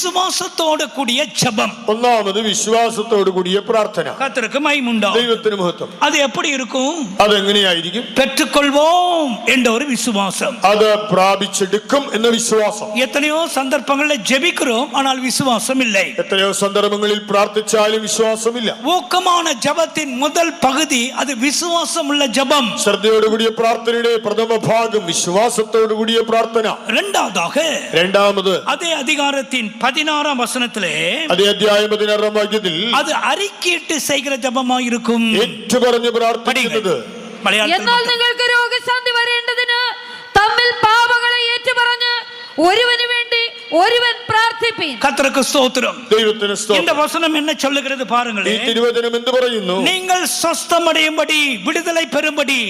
விசுவாசத்தோடு கூடிய ஜெபம். ஒன்றாவது விசுவாசத்தோடு கூடிய பிரார்த்தனை. கர்த்தருக்கு மகிமை உண்டாகும். தெய்வத்தின் மகத்துவம். அது எப்படி இருக்கும்? அது എങ്ങനെയായിരിക്കും? பெற்றுக்கொள்வோம் என்ற ஒரு விசுவாசம். அது പ്രാപിച്ചെടുക്കും എന്ന വിശ്വാസം. எத்தனையோ சந்தர்ப்பங்களில் ஜெபிக்கிறோம், ஆனால் விசுவாசம் இல்லை. എത്രയോ സന്ദർഭങ്ങളിൽ പ്രാർത്ഥിച്ചാലും വിശ്വാസമില്ല. ஊக்கமான ஜெபத்தின் முதல் பகுதி அது விசுவாசம் உள்ள ஜெபம். ശ്രദ്ധയോട് കൂടിയ പ്രാർത്ഥനയുടെ പ്രഥമ ഭാഗം വിശ്വാസത്തോട് കൂടിയ പ്രാർത്ഥന. இரண்டாவது அதே அதிகாரத்தின் 16ஆம் வசனத்திலே அதே அத்தியாயம் 16ஆம் வாக்கியத்தில் அது அறிக்கையிட்டு செய்கிற ஜெபமாய் இருக்கும். ഏറ്റുപറഞ്ഞ് പ്രാർത്ഥിക്കുന്നത്. എന്നാൽ നിങ്ങൾക്ക് രോഗശാന്തി വരേണ്ടതിന് തമ്മിൽ പാപങ്ങളെ ഏറ്റുപറഞ്ഞ് ഒരുവന് വേണ്ടി ഒരുവൻ പ്രാർത്ഥിപ്പീൻ. கர்த்தருக்கு ஸ்தோத்திரம். ദൈവത്തിന് സ്തോത്രം. இந்த வசனம் என்ன சொல்லுகிறது பாருங்களே. ഈ തിരുവചനം എന്ത് പറയുന്നു? நீங்கள் സ്വസ്ഥമടയുம்படி விடுதலை பெறும்படி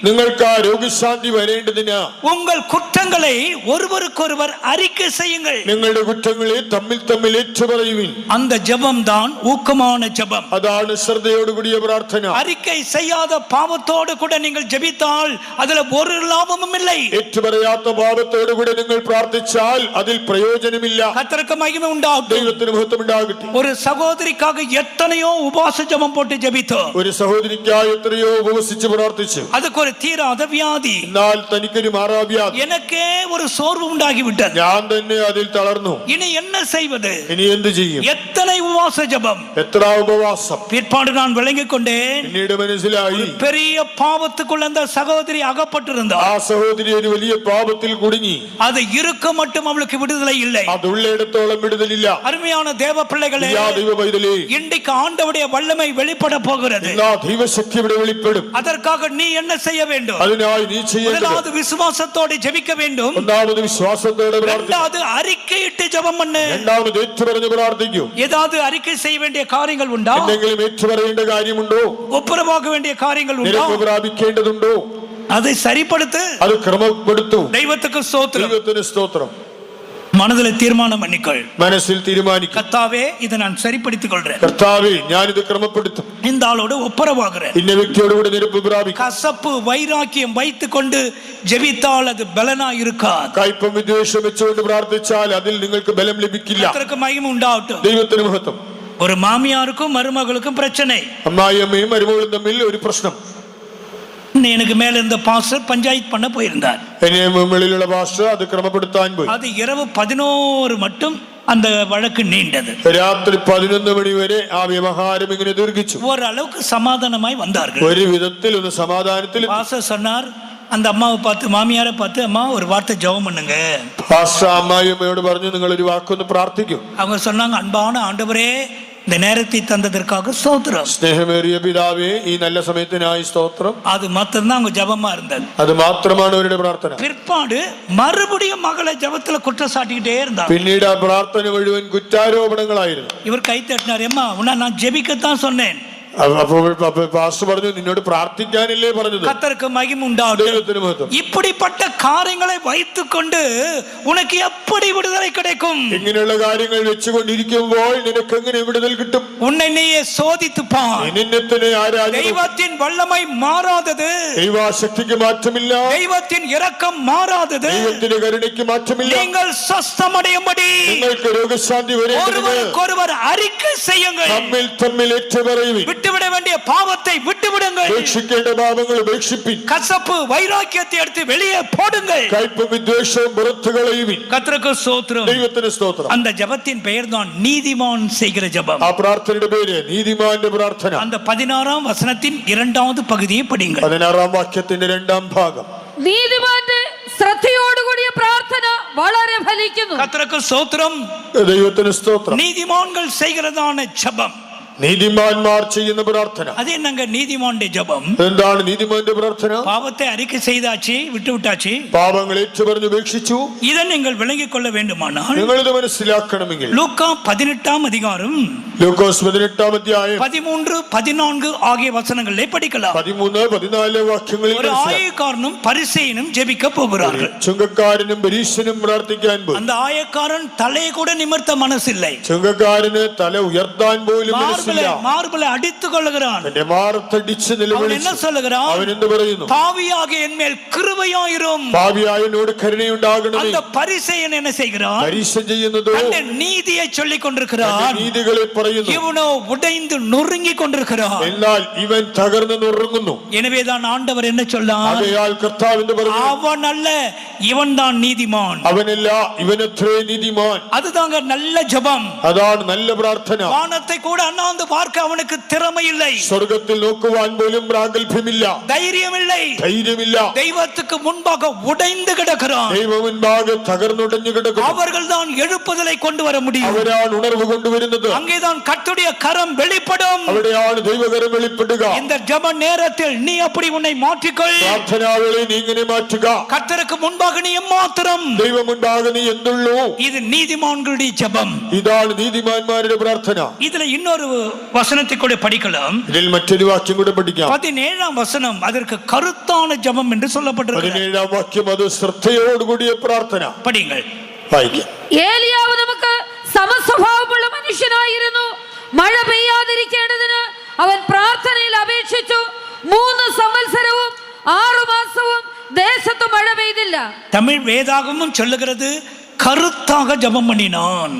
നിങ്ങൾക്ക് രോഗശാന്തി വരേണ്ടതിന് உங்கள் குற்றங்களை ஒருவருக்கொருவர் அறிக்கை செய்யுங்கள். നിങ്ങളുടെ കുറ്റങ്ങളെ തമ്മിൽ തമ്മിൽ ഏറ്റുപറയുവിൻ. அந்த ஜெபம் தான் ஊக்கமான ஜெபம். അതാണ് ശ്രദ്ധയോട് കൂടിയ പ്രാർത്ഥന. அறிக்கை செய்யாத பாவத்தோடு கூட நீங்கள் ஜெபித்தால் அதில் ஒரு லாபமும் இல்லை. ഏറ്റുപറയാത്ത പാപത്തോട് കൂടി നിങ്ങൾ പ്രാർത്ഥിച്ചാൽ അതിൽ പ്രയോജനമില്ല. கர்த்தருக்கு மகிமை உண்டாகட்டும். ദൈവത്തിന് മഹത്വം ഉണ്ടാകട്ടെ. ஒரு சகோதரிக்காக எத்தனையோ உபவாச ஜெபம் போட்டு ஜெபித்தோம். ഒരു സഹോദരിക്കായി എത്രയോ ഉപവസിച്ച് പ്രാർത്ഥിച്ചു. அதுக்கு ஒரு தீராத வியாதி. എന്നാൽ തനിക്കൊരു മാറാവ്യാധി. எனக்கே ஒரு சோர்வு உண்டாகிவிட்டது. ഞാൻ തന്നെ അതിൽ തളർന്നു. இனி என்ன செய்வது? ഇനി എന്ത് ചെയ്യും? எத்தனை உபவாச ஜெபம், എത്ര ഉപവാസം. பிற்பாடு நான் விளங்கிக் கொண்டேன். പിന്നീട് മനസ്സിലായി பெரிய பாவத்துக்குள்ள அந்த சகோதரி அகப்பட்டிருந்தார். ആ സഹോദരി ഒരു വലിയ പാപത്തിൽ കുടുങ്ങി. அது இருக்க மட்டும் அவளுக்கு விடுதலை இல்லை. അത് ഉള്ളിടത്തോളം വിടുതലില്ല. அருமையான தேவ பிள்ளைகளே, இன்றைக்கு ஆண்டவருடைய வல்லமை வெளிப்பட போகிறது. ദൈവശക്തി ഇവിടെ വെളിപ്പെടും. அதற்காக நீ என்ன செய்ய வேண்டும்? അതിനായി നീ ചെയ്യേണ്ടത് முதலாவது விசுவாசத்தோடு ஜெபிக்க வேண்டும். ഒന്നാമത് വിശ്വാസത്തോടെ പ്രാർത്ഥിക്കുക. இரண்டாவது அறிக்கையிட்டு ஜெபம் பண்ணு. രണ്ടാമത് ഏറ്റുപറഞ്ഞ് പ്രാർത്ഥിക്കൂ. ஏதாவது அறிக்கை செய்ய வேண்டிய காரியங்கள் உண்டா? എന്തെങ്കിലും ഏറ്റുപറയേണ്ട കാര്യമുണ്ടോ? ஒப்புரவாக வேண்டிய காரியங்கள் உண்டா? നിരപ്പ് പ്രാപിക്കേണ്ടതുണ്ടോ? அதை சரிப்படுத்து. അത് ക്രമപ്പെടുത്തു. ദൈവத்துக்கு ஸ்தோத்திரம். ദൈവത്തിന് സ്തോത്രം. மனதில் தீர்மானம் பண்ணிக்கொள். മനസ്സിൽ തീരുമാനിക്കുക. கர்த்தாவே, இதை நான் சரிப்படுத்திக் கொள்றேன். കർത്താവേ, ഞാൻ ഇത് ക്രമപ്പെടുത്തും. இந்த ஆளோடு ஒப்புரவாகிறேன். ഇന്ന വ്യക്തിയോടുകൂടി നിരപ്പ് പ്രാപിക്കും. கசப்பு வைராக்கியம் வைத்துக் கொண்டு ஜெபித்தால் அது பலனா இருக்காது. കയ്പും വിദ്വേഷം വെച്ചുകൊണ്ട് പ്രാർത്ഥിച്ചാൽ അതിൽ നിങ്ങൾക്ക് ബലം ലഭിക്കില്ല. கர்த்தருக்கு மகிமை உண்டாகட்டும். ദൈവത്തിന് മഹത്വം. ஒரு மாமியாருக்கும் மருமகளுக்கும் பிரச்சனை. അമ്മായിയമ്മയും മരുമകളും തമ്മിൽ ഒരു പ്രശ്നം. எனக்கு மேல இருந்த பாஸ்டர் பஞ்சாயத்து பண்ண போயிருந்தார். മുകളിലുള്ള പാസ്റ്റർ അത് ക്രമപ്പെടുത്താൻ പോയി. அது இரவு 11 மட்டும் அந்த வழக்கு நீண்டது. രാത്രി 11 മണി വരെ ആ വ്യവഹാരം ഇങ്ങനെ ദീർഘിച്ചു. ஓரளவுக்கு சமாதானமாய் வந்தார்கள். ഒരു വിധത്തിൽ ഒന്ന് സമാധാനത്തിൽ பாஸ்டர் சொன்னார், அந்த அம்மாவை பார்த்து, மாமியாரை பார்த்து, அம்மா ஒரு வார்த்தை ஜெபம் பண்ணுங்க. പാസ്റ്റർ അമ്മായിയമ്മയോട് പറഞ്ഞു, നിങ്ങൾ ഒരു വാക്കൊന്ന് പ്രാർത്ഥിക്കും. அவங்க சொன்னாங்க, அன்பான ஆண்டவரே, இந்த நேரத்தை தந்ததற்காக ஸ்தோத்திரம். സ്നേഹമേറിയ പിതാവേ, ഈ നല്ല സമയത്തിനായി സ്തോത്രം. அது மாத்திரம்தான் அவங்க ஜெபமா இருந்தது. അത് മാത്രമാണ് അവരുടെ പ്രാർത്ഥന. பிற்பாடு மறுபடியும் மகளை ஜெபத்துல குற்றம் சாட்டிக்கிட்டே இருந்தாங்க. പിന്നീട് ആ പ്രാർത്ഥന മുഴുവൻ കുറ്റാരോപണങ്ങളായിരുന്നു. இவர் கை தட்டினார், அம்மா உன்னை நான் ஜெபிக்கத்தான் சொன்னேன். അപ്പോൾ പാസ്റ്റർ പറഞ്ഞു, നിന്നോട് പ്രാർത്ഥിക്കാനല്ലേ പറഞ്ഞത്. கர்த்தருக்கு மகிமை உண்டாகட்டும். இப்படிப்பட்ட காரியங்களை வைத்துக்கொண்டு உனக்கு எப்படி விடுதலை கிடைக்கும்? ഇങ്ങനെയുള്ള കാര്യങ്ങൾ വെച്ചുകൊണ്ടിരിക്കുമ്പോൾ നിനക്ക് എങ്ങനെ വിടുതൽ കിട്ടും? உன்னை நீயே சோதித்து பார். നിന്നെ തന്നെ ആരാധന. தெய்வத்தின் வல்லமை மாறாதது. ദൈവശക്തിക്ക് മാറ്റമില്ല. தெய்வத்தின் இரக்கம் மாறாதது. ദൈവത്തിന്റെ കരുണയ്ക്ക് മാറ്റമില്ല. நீங்கள் സ്വസ്ഥമടയുம்படி നിങ്ങൾക്ക് രോഗശാന്തി വരേണ്ടതിന് ஒருவருக்கொருவர் அறிக்கை செய்யுங்கள். തമ്മിൽ തമ്മിൽ ഏറ്റുപറയുവിൻ. விட்டுவிட வேண்டிய பாவத்தை விட்டுவிடுங்கள். ഉപേക്ഷിക്കേണ്ട പാപങ്ങൾ ഉപേക്ഷിപ്പിൻ. கசப்பு வைராக்கியத்தை எடுத்து வெளியே போடுங்கள். കയ്പും വിദ്വേഷവും പുറത്തു കളയുവിൻ. கர்த்தருக்கு ஸ்தோத்திரம். ദൈവത്തിന് സ്തോത്രം. அந்த ஜெபத்தின் பெயர் தான் நீதிமான் செய்கிற ஜெபம். ആ പ്രാർത്ഥനയുടെ പേര് നീതിമാന്റെ പ്രാർത്ഥന. அந்த 16ஆம் வசனத்தின் 2வது பகுதியை படியுங்கள். 16ആം വാക്യത്തിന്റെ 2ാം ഭാഗം. നീതിമാന്റെ ശ്രദ്ധയോടുകൂടിയ പ്രാർത്ഥന വളരെ ഫലിക്കുന്നു. கர்த்தருக்கு ஸ்தோத்திரம். ദൈവത്തിന് സ്തോത്രം. நீதிமான்கள் செய்கிறதான ஜெபம். നീതിമാന്മാർ ചെയ്യുന്ന പ്രാർത്ഥന. அது என்னங்க നീதிமாന്റെ ஜெபம்? എന്താണ് നീതിമാന്റെ പ്രാർത്ഥന? பாவத்தை அறிக்கை செய்தாச்சு, விட்டுவிட்டாச்சு. പാപങ്ങൾ ഏറ്റുപറഞ്ഞു ഉപേക്ഷിച്ചു. இதை நீங்கள் விளங்கிக் கொள்ள வேண்டுமானால் നിങ്ങളിത് മനസ്സിലാക്കണമെങ്കിൽ லூக்கா 18ஆம் அதிகாரம் ലൂക്കോസ് 18-ാം അധ്യായം 13, 14 ஆகிய வசனங்களை படிக்கலாம். 13, 14 വാക്യങ്ങളിൽ ஒரு ஆயக்காரனும் பரிசேயனும் ஜெபிக்க போகிறார்கள். ചുങ്കക്കാരനും പരീശനും പ്രാർത്ഥിക്കാൻ പോയി. அந்த ஆயக்காரன் தலை கூட நிமிர்த்த மனசில்லை. ചുങ്കക്കാരന് തല ഉയർത്താൻ പോലും മനസ്സില്ല. மார்பிளை அடித்துக் கொள்ளுகிறான். തന്റെ മാറത്തടിച്ച് നിലവിളിച്ചു. என்ன சொல்லுகிறான்? അവൻ എന്ത് പറയുന്നു? பாவியாகிய என்மேல் கிருபையாயிரும். പാപിയായ എന്നോട് കരുണയുണ്ടാകണമേ. அந்த பரிசேயன் என்ன செய்கிறான்? പരീശൻ ചെയ്യുന്നതോ தன்னுடைய நீதியை சொல்லிக் கொண்டிருக்கிறான். നീതികളെ പറയുന്നു. இவனோ உடைந்து நொறுங்கிக் கொண்டிருக்கிறான். എന്നാൽ ഇവൻ തകർന്നു നുറുങ്ങുന്നു. எனவேதான் ஆண்டவர் என்ன சொன்னார்? ആകയാൽ കർത്താവ് എന്ന് പറഞ്ഞു, அவன் அல்ல, இவன் தான் நீதிமான். അവനല്ല, ഇവനത്രേ നീതിമാൻ. அதுதாங்க நல்ல ஜெபம். അതാണ് നല്ല പ്രാർത്ഥന. வானத்தை கூட அண்ணாந்து பார்க்க அவனுக்கு திறமை இல்லை. സ്വർഗ്ഗത്തിൽ നോക്കുവാൻ പോലും പ്രാഗൽഭ്യമില്ല. தைரியம் இல்லை. ധൈര്യമില്ല. தெய்வத்துக்கு முன்பாக உடைந்து கிடக்கிறான். ദൈവ മുൻപാകെ തകർന്നുടഞ്ഞു കിടക്കുന്നു. அவர்கள் தான் எழுப்புதலை கொண்டு வர முடியும். അവരാണ് ഉണർവ് കൊണ്ടുവരുന്നത്. அங்கேதான் கர்த்தருடைய கரம் வெளிப்படும். അവിടെയാണ് ദൈവകരം വെളിപ്പെടുക. இந்த ஜெப நேரத்தில் நீ அப்படி உன்னை மாற்றிக்கொள். പ്രാർത്ഥനാവേളയിൽ നീ ഇങ്ങനെ മാറ്റുക. கர்த்தருக்கு முன்பாக நீ எம்மாத்திரம். ദൈവ മുൻപാകെ നീ എന്തുള്ളൂ. இது நீதிமான்களுடைய ஜெபம். ഇതാണ് നീതിമാന്മാരുടെ പ്രാർത്ഥന. இதுல இன்னொரு வசனத்தை கூட படிக்கலாம். ഇതിൽ മറ്റൊരു വാക്യം കൂടെ പഠിക്കാം. 17ஆம் வசனம் அதற்கு கருத்தான ஜெபம் என்று சொல்லப்பட்டிருக்கிறது. 17-ാം വാക്യം അത് ശ്രദ്ധയോടുകൂടിയ പ്രാർത്ഥന. படிங்கள். വായിക്കാം. ഏലിയാവ് നമുക്ക് സമസ്വഭാവമുള്ള മനുഷ്യനായിരുന്നു. മഴ പെയ്യാതിരിക്കേണ്ടതിന് അവൻ പ്രാർത്ഥനയിൽ അപേക്ഷിച്ചു. 3 സംവത്സരവും 6 മാസവും ദേശത്ത് മഴ പെയ്തില്ല. தமிழ் வேதாகமும் சொல்லுகிறது கருத்தாக ஜெபம் பண்ணினான்.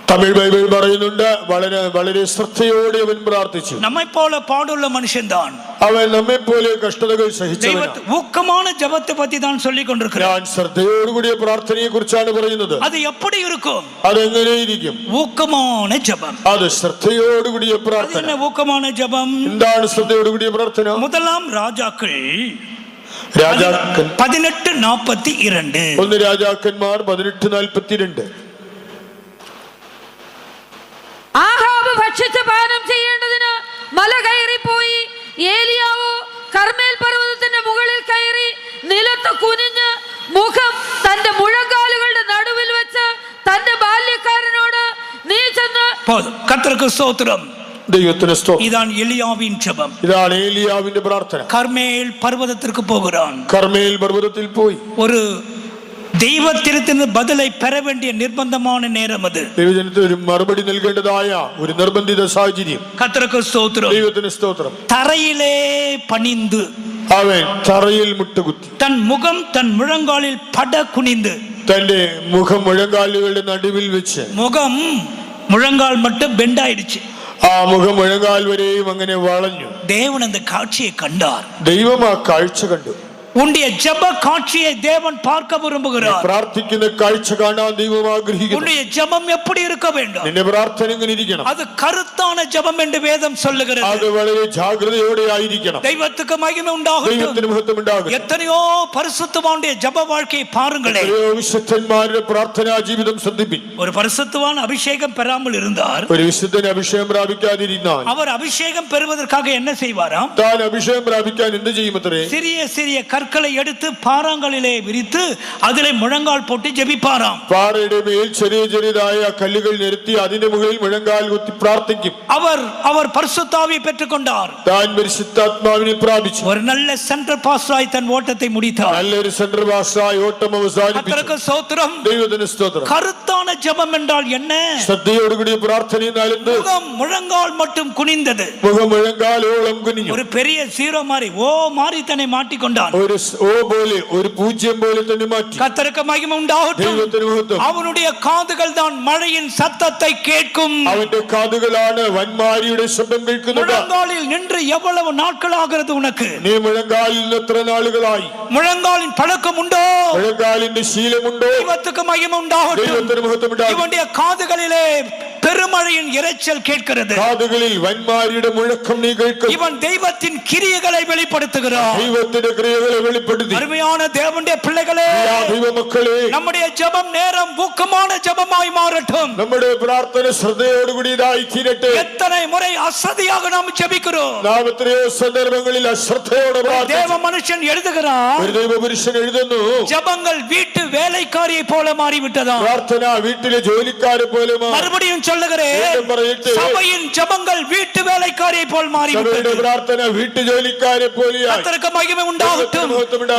തമിഴ് ബൈബിൾ പറയുന്നുണ്ട് വളരെ വളരെ ശ്രദ്ധയോടെ അവൻ പ്രാർത്ഥിച്ചു. நம்மை போல பாடுள்ள மனுஷன்தான். അവൻ നമ്മെ പോലെ കഷ്ടതകൾ സഹിച്ചവനാണ്. ஊக்கமான ஜெபத்தை பத்தி தான் சொல்லிக் கொண்டிருக்கிறான். ഞാൻ ശ്രദ്ധയോടുകൂടിയ പ്രാർത്ഥനയെ കുറിച്ചാണ് പറയുന്നത്. அது எப்படி இருக்கும்? അതെങ്ങനെയിരിക്കും? ஊக்கமான ஜெபம். അത് ശ്രദ്ധയോടുകൂടിയ പ്രാർത്ഥന. என்ன ஊக்கமான ஜெபம்? എന്താണ് ശ്രദ്ധയോടുകൂടിയ പ്രാർത്ഥന? முதலாம் ராஜாக்கள் 18:42. 1 രാജാക്കന്മാർ 18:42. ആഹാബ് ഭക്ഷിച്ച് പാനം ചെയ്യേണ്ടതിന് മല കയറിപ്പോയി. ഏലിയാവോ കർമ്മേൽ പർവ്വതത്തിന്റെ മുകളിൽ കയറി നിലത്ത് കുനിഞ്ഞ് മുഖം തന്റെ മുഴങ്കാലുകളുടെ നടുവിൽ വെച്ച് തന്റെ ബാല്യക്കാരനോട് നീ ചെന്ന് கர்த்தருக்கு ஸ்தோத்திரம். ദൈവത്തിന് സ്തോത്രം. இதான் எலியாவின் ஜெபம். ഇതാണ് ഏലിയാവിന്റെ പ്രാർത്ഥന. கர்மேல் பர்வதத்திற்கு போகிறான். കർമ്മേൽ പർവ്വതത്തിൽ പോയി. ஒரு ദൈവത്തിനു பதிலை பெற வேண்டிய நிர்பந்தமான நேரம் அது. ദൈവജനത്തിന് ഒരു മറുപടി നൽകേണ്ടതായ ഒരു നിർബന്ധിത സാഹചര്യം. கர்த்தருக்கு ஸ்தோத்திரம். ദൈവത്തിന് സ്തോത്രം. தரையிலே பணிந்து അവൻ തറയിൽ മുട്ടുകുത്തി. தன் முகம் தன் முழங்காலில் பட குனிந்து. തന്റെ മുഖം മുഴങ്കാലുകളുടെ നടുവിൽ വെച്ച്. முகம் முழங்கால் மட்டும் பெண்ட் ஆயிடுச்சு. ആ മുഖം മുഴങ്കാൽ വരെയും അങ്ങനെ വളഞ്ഞു. தேவன் அந்த காட்சியை கண்டார். ദൈവം ആ കാഴ്ച കണ്ടു. உன்னுடைய ஜெப காட்சியை தேவன் பார்க்க விரும்புகிறார். പ്രാർത്ഥിക്കുന്ന കാഴ്ച കാണാൻ ദൈവം ആഗ്രഹിക്കുന്നു. உன்னுடைய ஜெபம் எப்படி இருக்க வேண்டும்? നിന്റെ പ്രാർത്ഥന എങ്ങനെ ഇരിക്കണം? அது கருத்தான ஜெபம் என்று வேதம் சொல்லுகிறது. അത് വളരെ ஜாக்கிரதையோടെ ஆയിരിക്കണം. தெய்வத்துக்கு மகிமை உண்டாகட்டும். ദൈവത്തിന് മഹത്വം ഉണ്ടാകട്ടെ. எத்தனையோ பரிசுத்தவானுடைய ஜெப வாழ்க்கையை பாருங்களேன். എത്രയോ വിശുദ്ധന്മാരുടെ പ്രാർത്ഥനാ ജീവിതം ശ്രദ്ധിപ്പിൻ. ஒரு பரிசுத்தவான் அபிஷேகம் பெறாமல் இருந்தார். ഒരു വിശുദ്ധൻ അഭിഷേകം പ്രാപിക്കാതിരുന്നാൽ அவர் അഭിഷേകം பெறுவதற்காக என்ன செய்வாராம்? താൻ അഭിഷേകം പ്രാപിക്കാൻ എന്ത് ചെയ്യുമത്രേ? சிறிய சிறிய கற்களை எடுத்து பாறாங்கலிலே விரித்து அதிலே முழங்கால் போட்டு ஜெபிப்பாராம். പാറയുടെ മേൽ ചെറിയ ചെറിയതായ കല്ലുകൾ നിരത്തി അതിന്റെ മുകളിൽ മുഴങ്കാൽ കുത്തി പ്രാർത്ഥിക്കും. அவர் பரிசுத்தாவியை பெற்றுக்கொண்டார். താൻ പരിശുദ്ധാത്മാവിനെ പ്രാപിച്ചു. ஒரு நல்ல சென்டர் பாஸ்டராய் தன் ஓட்டத்தை முடித்தார். നല്ലൊരു സെൻട്രൽ പാസ്റ്ററായി ഓട്ടം അവസാനിപ്പിച്ചു. கர்த்தருக்கு ஸ்தோத்திரம். ദൈവത്തിന് സ്തോത്രം. கருத்தான ஜெபம் என்றால் என்ன? ശ്രദ്ധയോടുകൂടിയ പ്രാർത്ഥന എന്നാൽ എന്ത്? முகம் முழங்கால் மட்டும் குனிந்தது. മുഖം മുഴങ്കാലോളം കുനിഞ്ഞു. ஒரு பெரிய சீரோ மாதிரி ஓ மாதிரி தன்னை மாட்டிக்கொண்டான். ഒരു ഓ പോലെ ഒരു പൂജ്യം പോലെ തന്നെ മാറ്റി. கர்த்தருக்கு மகிமை உண்டாகட்டும். ദൈവത്തിന് മഹത്വം. அவனுடைய காதுகள் தான் மழையின் சத்தத்தை கேட்கும். അവന്റെ കാതുകളാണ് വൻമാരിയുടെ ശബ്ദം കേൾക്കുന്നത്. முழங்காலில் நின்று எவ்வளவு நாட்கள் ஆகிறது உனக்கு? നീ മുഴങ്കാലിൽ എത്ര നാളുകളായി? முழங்காலின் பழக்கம் உண்டோ? മുഴങ്കാലിന്റെ ശീലമുണ്ടോ? தெய்வத்துக்கு மகிமை உண்டாகட்டும். ദൈവത്തിന് മഹത്വം ഉണ്ടാകട്ടെ. இவனுடைய காதுகளிலே பெருமழையின் இரைச்சல் கேட்கிறது. കാതുകളിൽ വൻമാരിയുടെ മുഴക്കം നീ കേൾക്കും. இவன் தெய்வத்தின் கிரியைகளை வெளிப்படுத்துகிறான். ദൈവത്തിന്റെ ക്രിയകളെ വെളിപ്പെടുത്തി. அருமையான தேவனுடைய பிள்ளைகளே, ദൈവമക്കളെ, நம்முடைய ஜெபம் நேரம் ஊக்கமான ஜெபமாய் மாறட்டும். നമ്മുടെ പ്രാർത്ഥന ശ്രദ്ധയോടുകൂടിയതായി തീരട്ടെ. எத்தனை முறை அசதியாக நாம் ஜெபிக்கிறோம். നാം എത്രയോ സന്ദർഭങ്ങളിൽ അശ്രദ്ധയോടെ தேவ மனுஷன் எழுதுகிறான், ഒരു ദൈവപുരുഷൻ എഴുതുന്നു, ஜெபங்கள் வீட்டு வேலைக்காரியை போல மாறிவிட்டதா. പ്രാർത്ഥന വീട്ടിലെ ജോലിക്കാരെ പോലെ. மறுபடியும் சொல்ல சொல்லுகிறேன், വീണ്ടും പറയട്ടെ, சபையின் ஜெபங்கள் வீட்டு வேலைக்காரியை போல் மாறிவிட்டது. സഭയുടെ പ്രാർത്ഥന വീട്ടുജോലിക്കാരെ പോലെയായി. கர்த்தருக்கு மகிமை உண்டாகட்டும்.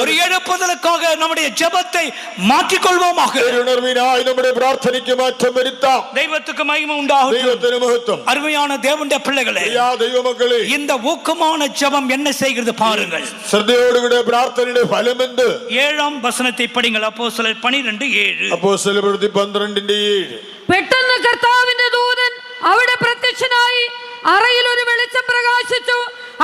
ஒரு எழுப்புதலுக்காக நம்முடைய ஜெபத்தை மாற்றிக்கொள்வோமாக. ഒരു ഉണർവിനായി നമ്മുടെ പ്രാർത്ഥനയ്ക്ക് മാറ്റം വരുത്താം. தெய்வத்துக்கு மகிமை உண்டாகட்டும். ദൈവത്തിന് മഹത്വം. அருமையான தேவனுடைய பிள்ளைகளே, ദൈവമക്കളെ, இந்த ஊக்கமான ஜெபம் என்ன செய்கிறது பாருங்கள். ശ്രദ്ധയോടുകൂടെ പ്രാർത്ഥനയുടെ ഫലം എന്ത്? 7ஆம் வசனத்தை படிங்கள். அப்போஸ்தலர் 12:7. അപ്പോസ്തല പ്രവൃത്തി 12:7. പെട്ടെന്ന് കർത്താവിന്റെ ദൂതൻ അവിടെ പ്രത്യക്ഷനായി അറയിൽ ഒരു വെളിച്ചം പ്രകാശിച്ചു.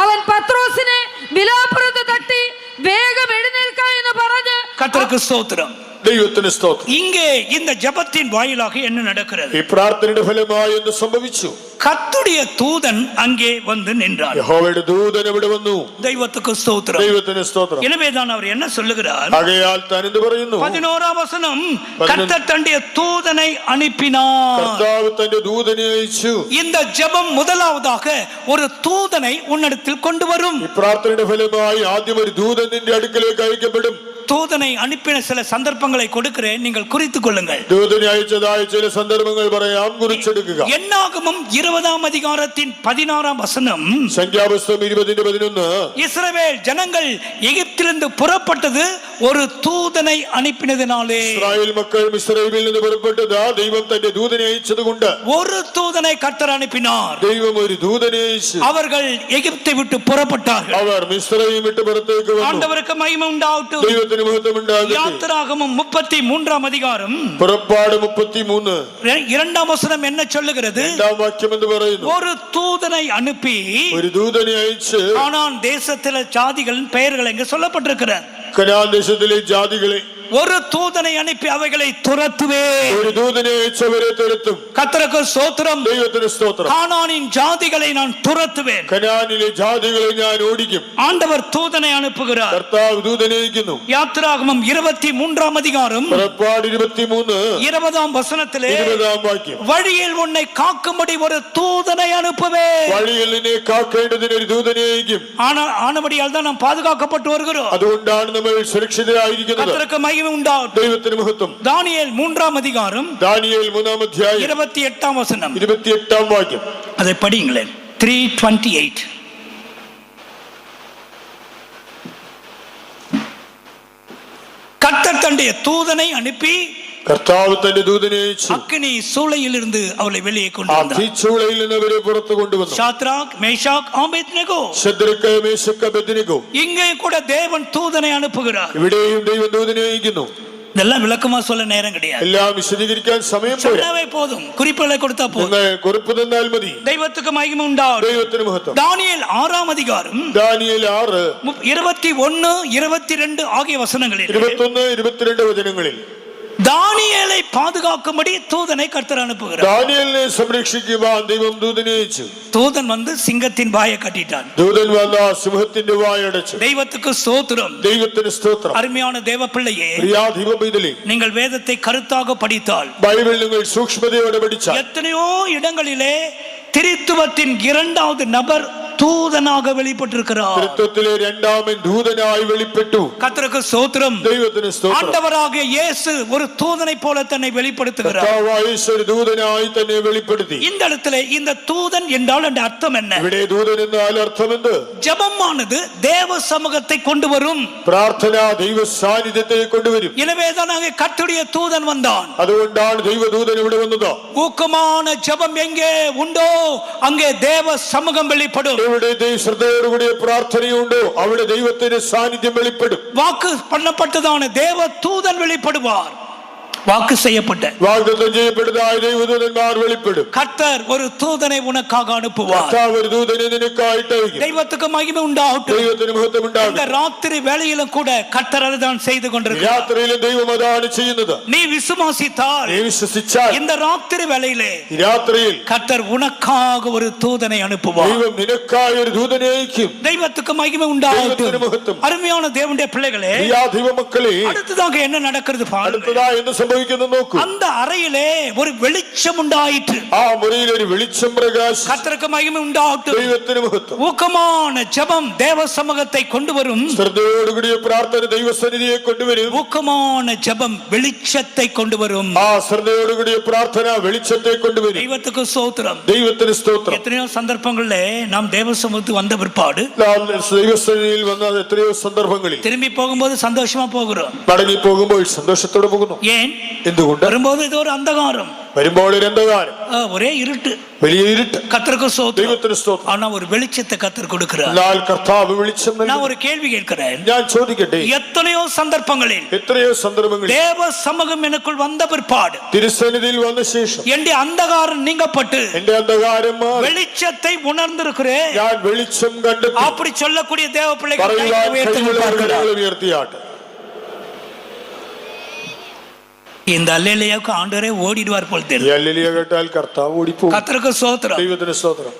അവൻ പത്രോസിനെ വിലാപ്പുറത്ത് തട്ടി വേഗം എഴുന്നേൽക്ക എന്ന് പറഞ്ഞ്. கர்த்தருக்கு ஸ்தோத்திரம். ദൈവത്തിന് സ്തോത്രം. இங்கே இந்த ஜெபத்தின் வாயிலாக என்ன நடக்கிறது? ഈ പ്രാർത്ഥനയുടെ ഫലമായി എന്ത് സംഭവിച്ചു? கர்த்தருடைய தூதன் அங்கே வந்து நின்றார். യഹോവയുടെ ദൂതൻ ഇവിടെ വന്നു. தெய்வத்துக்கு ஸ்தோத்திரம். ദൈവത്തിന് സ്തോത്രം. எனவேதான் அவர் என்ன சொல்லுகிறார்? ആകയാൽ താൻ എന്ത് പറയുന്നു? 11ஆம் வசனம், கர்த்தர் தன்னுடைய தூதனை அனுப்பினார். കർത്താവ് തന്റെ ദൂതനെ അയച്ചു. இந்த ஜெபம் முதலாவதாக ஒரு தூதனை உன்னிடத்தில் கொண்டு வரும். ഈ പ്രാർത്ഥനയുടെ ഫലമായി ആദ്യം ഒരു ദൂതൻ നിന്റെ അടുക്കലേക്ക് അയക്കപ്പെടും. தூதனை அனுப்பின சில சந்தர்ப்பங்களை கொடுக்கிறேன், நீங்கள் குறித்துக் கொள்ளுங்கள். ദൂതനെ അയച്ചതായ ചില സന്ദർഭങ്ങൾ പറയാം, കുറിച്ചെടുക്കുക. என்னாகமம் 20ஆம் அதிகாரத்தின் 16ஆம் வசனம், സംഖ്യാപുസ്തകം 20:11, இஸ்ரவேல் ஜனங்கள் எகிப்திலிருந்து புறப்பட்டது ஒரு தூதனை அனுப்பினதினாலே. ഇസ്രായേൽ മക്കൾ മിസ്രയീമിൽ നിന്ന് പുറപ്പെട്ടത് ദൈവം തന്റെ ദൂതനെ അയച്ചതുകൊണ്ട്. ஒரு தூதனை கர்த்தர் அனுப்பினார். ദൈവം ഒരു ദൂതനെ അയച്ചു. அவர்கள் எகிப்தை விட்டு புறப்பட்டார்கள். അവർ മിസ്രയീം വിട്ട് പുറത്തേക്ക് വന്നു. ஆண்டவருக்கு மகிமை உண்டாகட்டும். ദൈവത്തിന് മഹത്വം ഉണ്ടാകട്ടെ. யாத்திராகமம் 33ஆம் அதிகாரம் പുറപ്പാട് 33 2ஆம் வசனம் என்ன சொல்லுகிறது? 2ஆം വാക്യം എന്ന് പറയുന്നു, ஒரு தூதனை அனுப்பி ഒരു ദൂതനെ അയച്ച് கானான் தேசத்தில ஜாதிகளின் பெயர்கள் எங்க சொல்லப்பட்டிருக்கிறார். കനാൻ ദേശത്തിലെ ജാതികളെ ஒரு தூதனை அனுப்பி அவைகளை துரத்துவே. ഒരു ദൂതനെ അയച്ചവരെ തുരത്തും. கர்த்தருக்கு ஸ்தோத்திரம். ദൈവത്തിന് സ്തോത്രം. கானானின் ஜாதிகளை நான் துரத்துவேன். കനാനിലെ ജാതികളെ ഞാൻ ഓടിക്കും. ஆண்டவர் தூதனை அனுப்புகிறார். കർത്താവ് ദൂതനെ അയക്കുന്നു. யாத்திராகமம் 23ஆம் அதிகாரம் പുറപ്പാട് 23 20ஆம் வசனத்திலே 20ஆം വാക്യം, வழியில் உன்னை காக்கும்படி ஒரு தூதனை அனுப்புவே. വഴിയിൽ നിന്നെ കാക്കേണ്ടതിന് ഒരു ദൂതനെ അയക്കും. ஆனபடியால் தான் நாம் பாதுகாக்கப்பட்டு வருகிறோம். അതുകൊണ്ടാണ് നമ്മൾ സുരക്ഷിതരായിരിക്കുന്നത്. கர்த்தருக்கு மகிமை உண்டாகட்டும். ദൈവത്തിന് മഹത്വം. தானியேல் 3ஆம் அதிகாரம் ദാനിയേൽ 3ആം അധ്യായം 28ஆம் வசனம், 28ஆം വാക്യം, அதை படிங்களேன். 3:28. கர்த்தர் தன்னுடைய தூதனை அனுப்பி കർത്താവ് തന്റെ ദൂതനെ അയച്ചു. அக்கினி சூளையிலிருந்து அவளை வெளியே கொண்டு ആ வந்தார். തീച്ചൂളയിൽ നിന്ന് അവരെ പുറത്തു കൊണ്ടുവന്നു. Shadrach, Meshach, Abednego. Shadrach, മേശക്ക്, Abednego. இங்கே கூட தேவன் தூதனை அனுப்புகிறார். ഇവിടെയും ദൈവം ദൂതനെ അയക്കുന്നു. இதெல்லாம் விளக்கமா சொல்ல நேரம் கிடையாது. എല്ലാം വിശദീകരിക്കാൻ സമയം പോരാ. சொன்னாவே போதும், குறிப்புகளை கொடுத்தா போதும். നിങ്ങൾ കുറിപ്പ് തന്നാൽ മതി. தெய்வத்துக்கு மகிமை உண்டாகட்டும். ദൈവത്തിന് മഹത്വം. தானியேல் 6ஆம் அதிகாரம் ദാനിയേൽ 6 21, 22 ஆகிய வசனங்களில் 21, 22 വചനങ്ങളിൽ தானியேலை பாதுகாக்கும்படி தூதனை கர்த்தர் அனுப்புகிறார். ദാനിയേലിനെ സംരക്ഷിക്കുവാൻ ദൈവം ദൂതനെ അയച്ചു. தூதன் வந்து சிங்கத்தின் வாயை கட்டிட்டான். ദൂതൻ വന്ന സിംഹത്തിന്റെ വായടച്ചു. தெய்வத்துக்கு ஸ்தோத்திரம். ദൈവത്തിന് സ്തോത്രം. அருமையான தேவ பிள்ளையே, പ്രിയാധിപ പൈതലേ, நீங்கள் வேதத்தை கருத்தாக படித்தால் ബൈബിൾ നിങ്ങൾ സൂക്ഷ്മതയോടെ പഠിച്ചാൽ எத்தனையோ இடங்களிலே திரித்துவத்தின் 2வது நபர் தூதனாக வெளிப்பட்டிருக்கிறார். ത്രിത്വത്തിലെ രണ്ടാമൻ ദൂതനായി വെളിപ്പെട്ടു. கர்த்தருக்கு ஸ்தோத்திரம். ദൈവത്തിന് സ്തോത്രം. ஆண்டவராகிய இயேசு ஒரு தூதனை போல தன்னை வெளிப்படுத்துகிறார். കർത്താവായ യേശു ഒരു ദൂതനായി തന്നെ വെളിപ്പെടുത്തി. இந்த இடத்துல இந்த தூதன் என்றால் அந்த அர்த்தம் என்ன? ഇവിടെ ദൂതൻ എന്നാൽ അർത്ഥമെന്ത്? ஜெபமானது தேவ சமூகத்தை கொண்டு வரும். പ്രാർത്ഥന ദൈവ സാന്നിധ്യത്തെ കൊണ്ടുവരും. எனவேதான் அங்கே கர்த்தருடைய தூதன் வந்தான். അതുകൊണ്ടാണ് ദൈവദൂതൻ ഇവിടെ വന്നത്. ஊக்கமான ஜெபம் எங்கே உண்டோ அங்கே தேவ சமூகம் வெளிப்படும். എവിടെ ശ്രദ്ധയോടുകൂടിയ പ്രാർത്ഥനയുണ്ടോ അവിടെ ദൈവത്തിന്റെ സാന്നിധ്യം വെളിപ്പെടും. வாக்கு பண்ணப்பட்டதான தேவ தூதன் வெளிப்படுவார். வாக்கு செய்யப்பட்ட വാഗ്ദത്തം ചെയ്യപ്പെട്ടതായ ദൈവദൂതന്മാർ വെളിപ്പെടും. கர்த்தர் ஒரு தூதனை உனக்காக அனுப்புவார். കർത്താവ് ഒരു ദൂതനെ നിനക്കായിട്ട് അയക്കും. தெய்வத்துக்கு மகிமை உண்டாகட்டும். ദൈവത്തിന് മഹത്വം இந்த ഉണ്ടാകട്ടെ. ராத்திரி வேளையிலும் கூட கர்த்தர் அதுதான் செய்து கொண்டிருக்கிறார். രാത്രിയിലും ദൈവം അതാണ് ചെയ്യുന്നത്. நீ விசுவாசித்தால் നീ വിശ്വസിച്ചാൽ இந்த ராத்திரி வேளையிலே രാത്രിയിൽ கர்த்தர் உனக்காக ஒரு தூதனை அனுப்புவார். ദൈവം നിനക്കായി ഒരു ദൂതനെ അയക്കും. தெய்வத்துக்கு மகிமை உண்டாகட்டும். ദൈവത്തിന് മഹത്വം. அருமையான தேவனுடைய பிள்ளைகளே, പ്രിയാധിപ മക്കളെ, அடுத்ததாக என்ன நடக்கிறது பாருங்க. അടുത്തതായി എന്ത് സംഭവിക്കുന്നു നോക്കൂ. அந்த அறையிலே ஒரு வெளிச்சம் உண்டாயிற்று. ആ മുറിയിൽ ഒരു വെളിച്ചം പ്രകാശിച്ചു. கர்த்தருக்கு மகிமை உண்டாகட்டும். ദൈവത്തിന് മഹത്വം. ஊக்கமான ஜெபம் தேவ சமூகத்தை கொண்டு வரும். ശ്രദ്ധയോടുകൂടിയ പ്രാർത്ഥന ദൈവസന്നിധിയെ കൊണ്ടുവരും. ஊக்கமான ஜெபம் வெளிச்சத்தை கொண்டு வரும். ആ ശ്രദ്ധയോടുകൂടിയ പ്രാർത്ഥന വെളിച്ചത്തെ കൊണ്ടുവരും. தெய்வத்துக்கு ஸ்தோத்திரம். ദൈവത്തിന് സ്തോത്രം. எத்தனையோ சந்தர்ப்பங்கள்ல நாம் தேவ சமூகத்துக்கு வந்த பிற்பாடு ദൈവസന്നിധിയിൽ വന്ന എത്രയോ സന്ദർഭങ്ങളിൽ திரும்பி போகும்போது சந்தோஷமா போகிறோம். മടങ്ങി പോകുമ്പോൾ സന്തോഷത്തോടെ പോകുന്നു. ஏன்? എന്തുകൊണ്ട്? வரும்போது இது ஒரு அந்தகாரம், വരുമ്പോൾ ഒരു അന്ധകാരം, ஒரே இருட்டு, വലിയ ഇരുട്ട്. கர்த்தருக்கு ஸ்தோத்திரம். ദൈവത്തിന് സ്തോത്രം. ஆனா ஒரு வெளிச்சத்தை கர்த்தர் கொடுக்கிறார். എന്നാൽ കർത്താവ് വെളിച്ചം നൽകുന്നു. நான் ஒரு கேள்வி கேட்கிறேன். ഞാൻ ചോദിക്കട്ടെ, எத்தனையோ சந்தர்ப்பங்களில் എത്രയോ സന്ദർഭങ്ങളിൽ தேவ சமூகம் எனக்குள் வந்த பிற்பாடு തിരുസന്നിധിയിൽ വന്ന ശേഷം என் அந்தகாரம் நீங்கப்பட்டு എന്റെ അന്ധകാരം മാറി வெளிச்சத்தை உணர்ந்திருக்கிறேன். ഞാൻ വെളിച്ചം കണ്ടെത്തി. அப்படி சொல்லக்கூடிய தேவ பிள்ளைகள் പറയുവാൻ கைகளை உயர்த்தி കഴിവുള്ള பார்க்கலாம். കരങ്ങൾ ഉയർത്തിയാട്ടെ. இந்த அல்லேலூயாவுக்கு ஆண்டவரே ஓடிடுவார் போல் ഈ தெரியும். ഹല്ലേലൂയ കേട്ടാൽ കർത്താവ് ഓടിപ്പോകും. கர்த்தருக்கு ஸ்தோத்திரம். ദൈവത്തിന് സ്തോത്രം.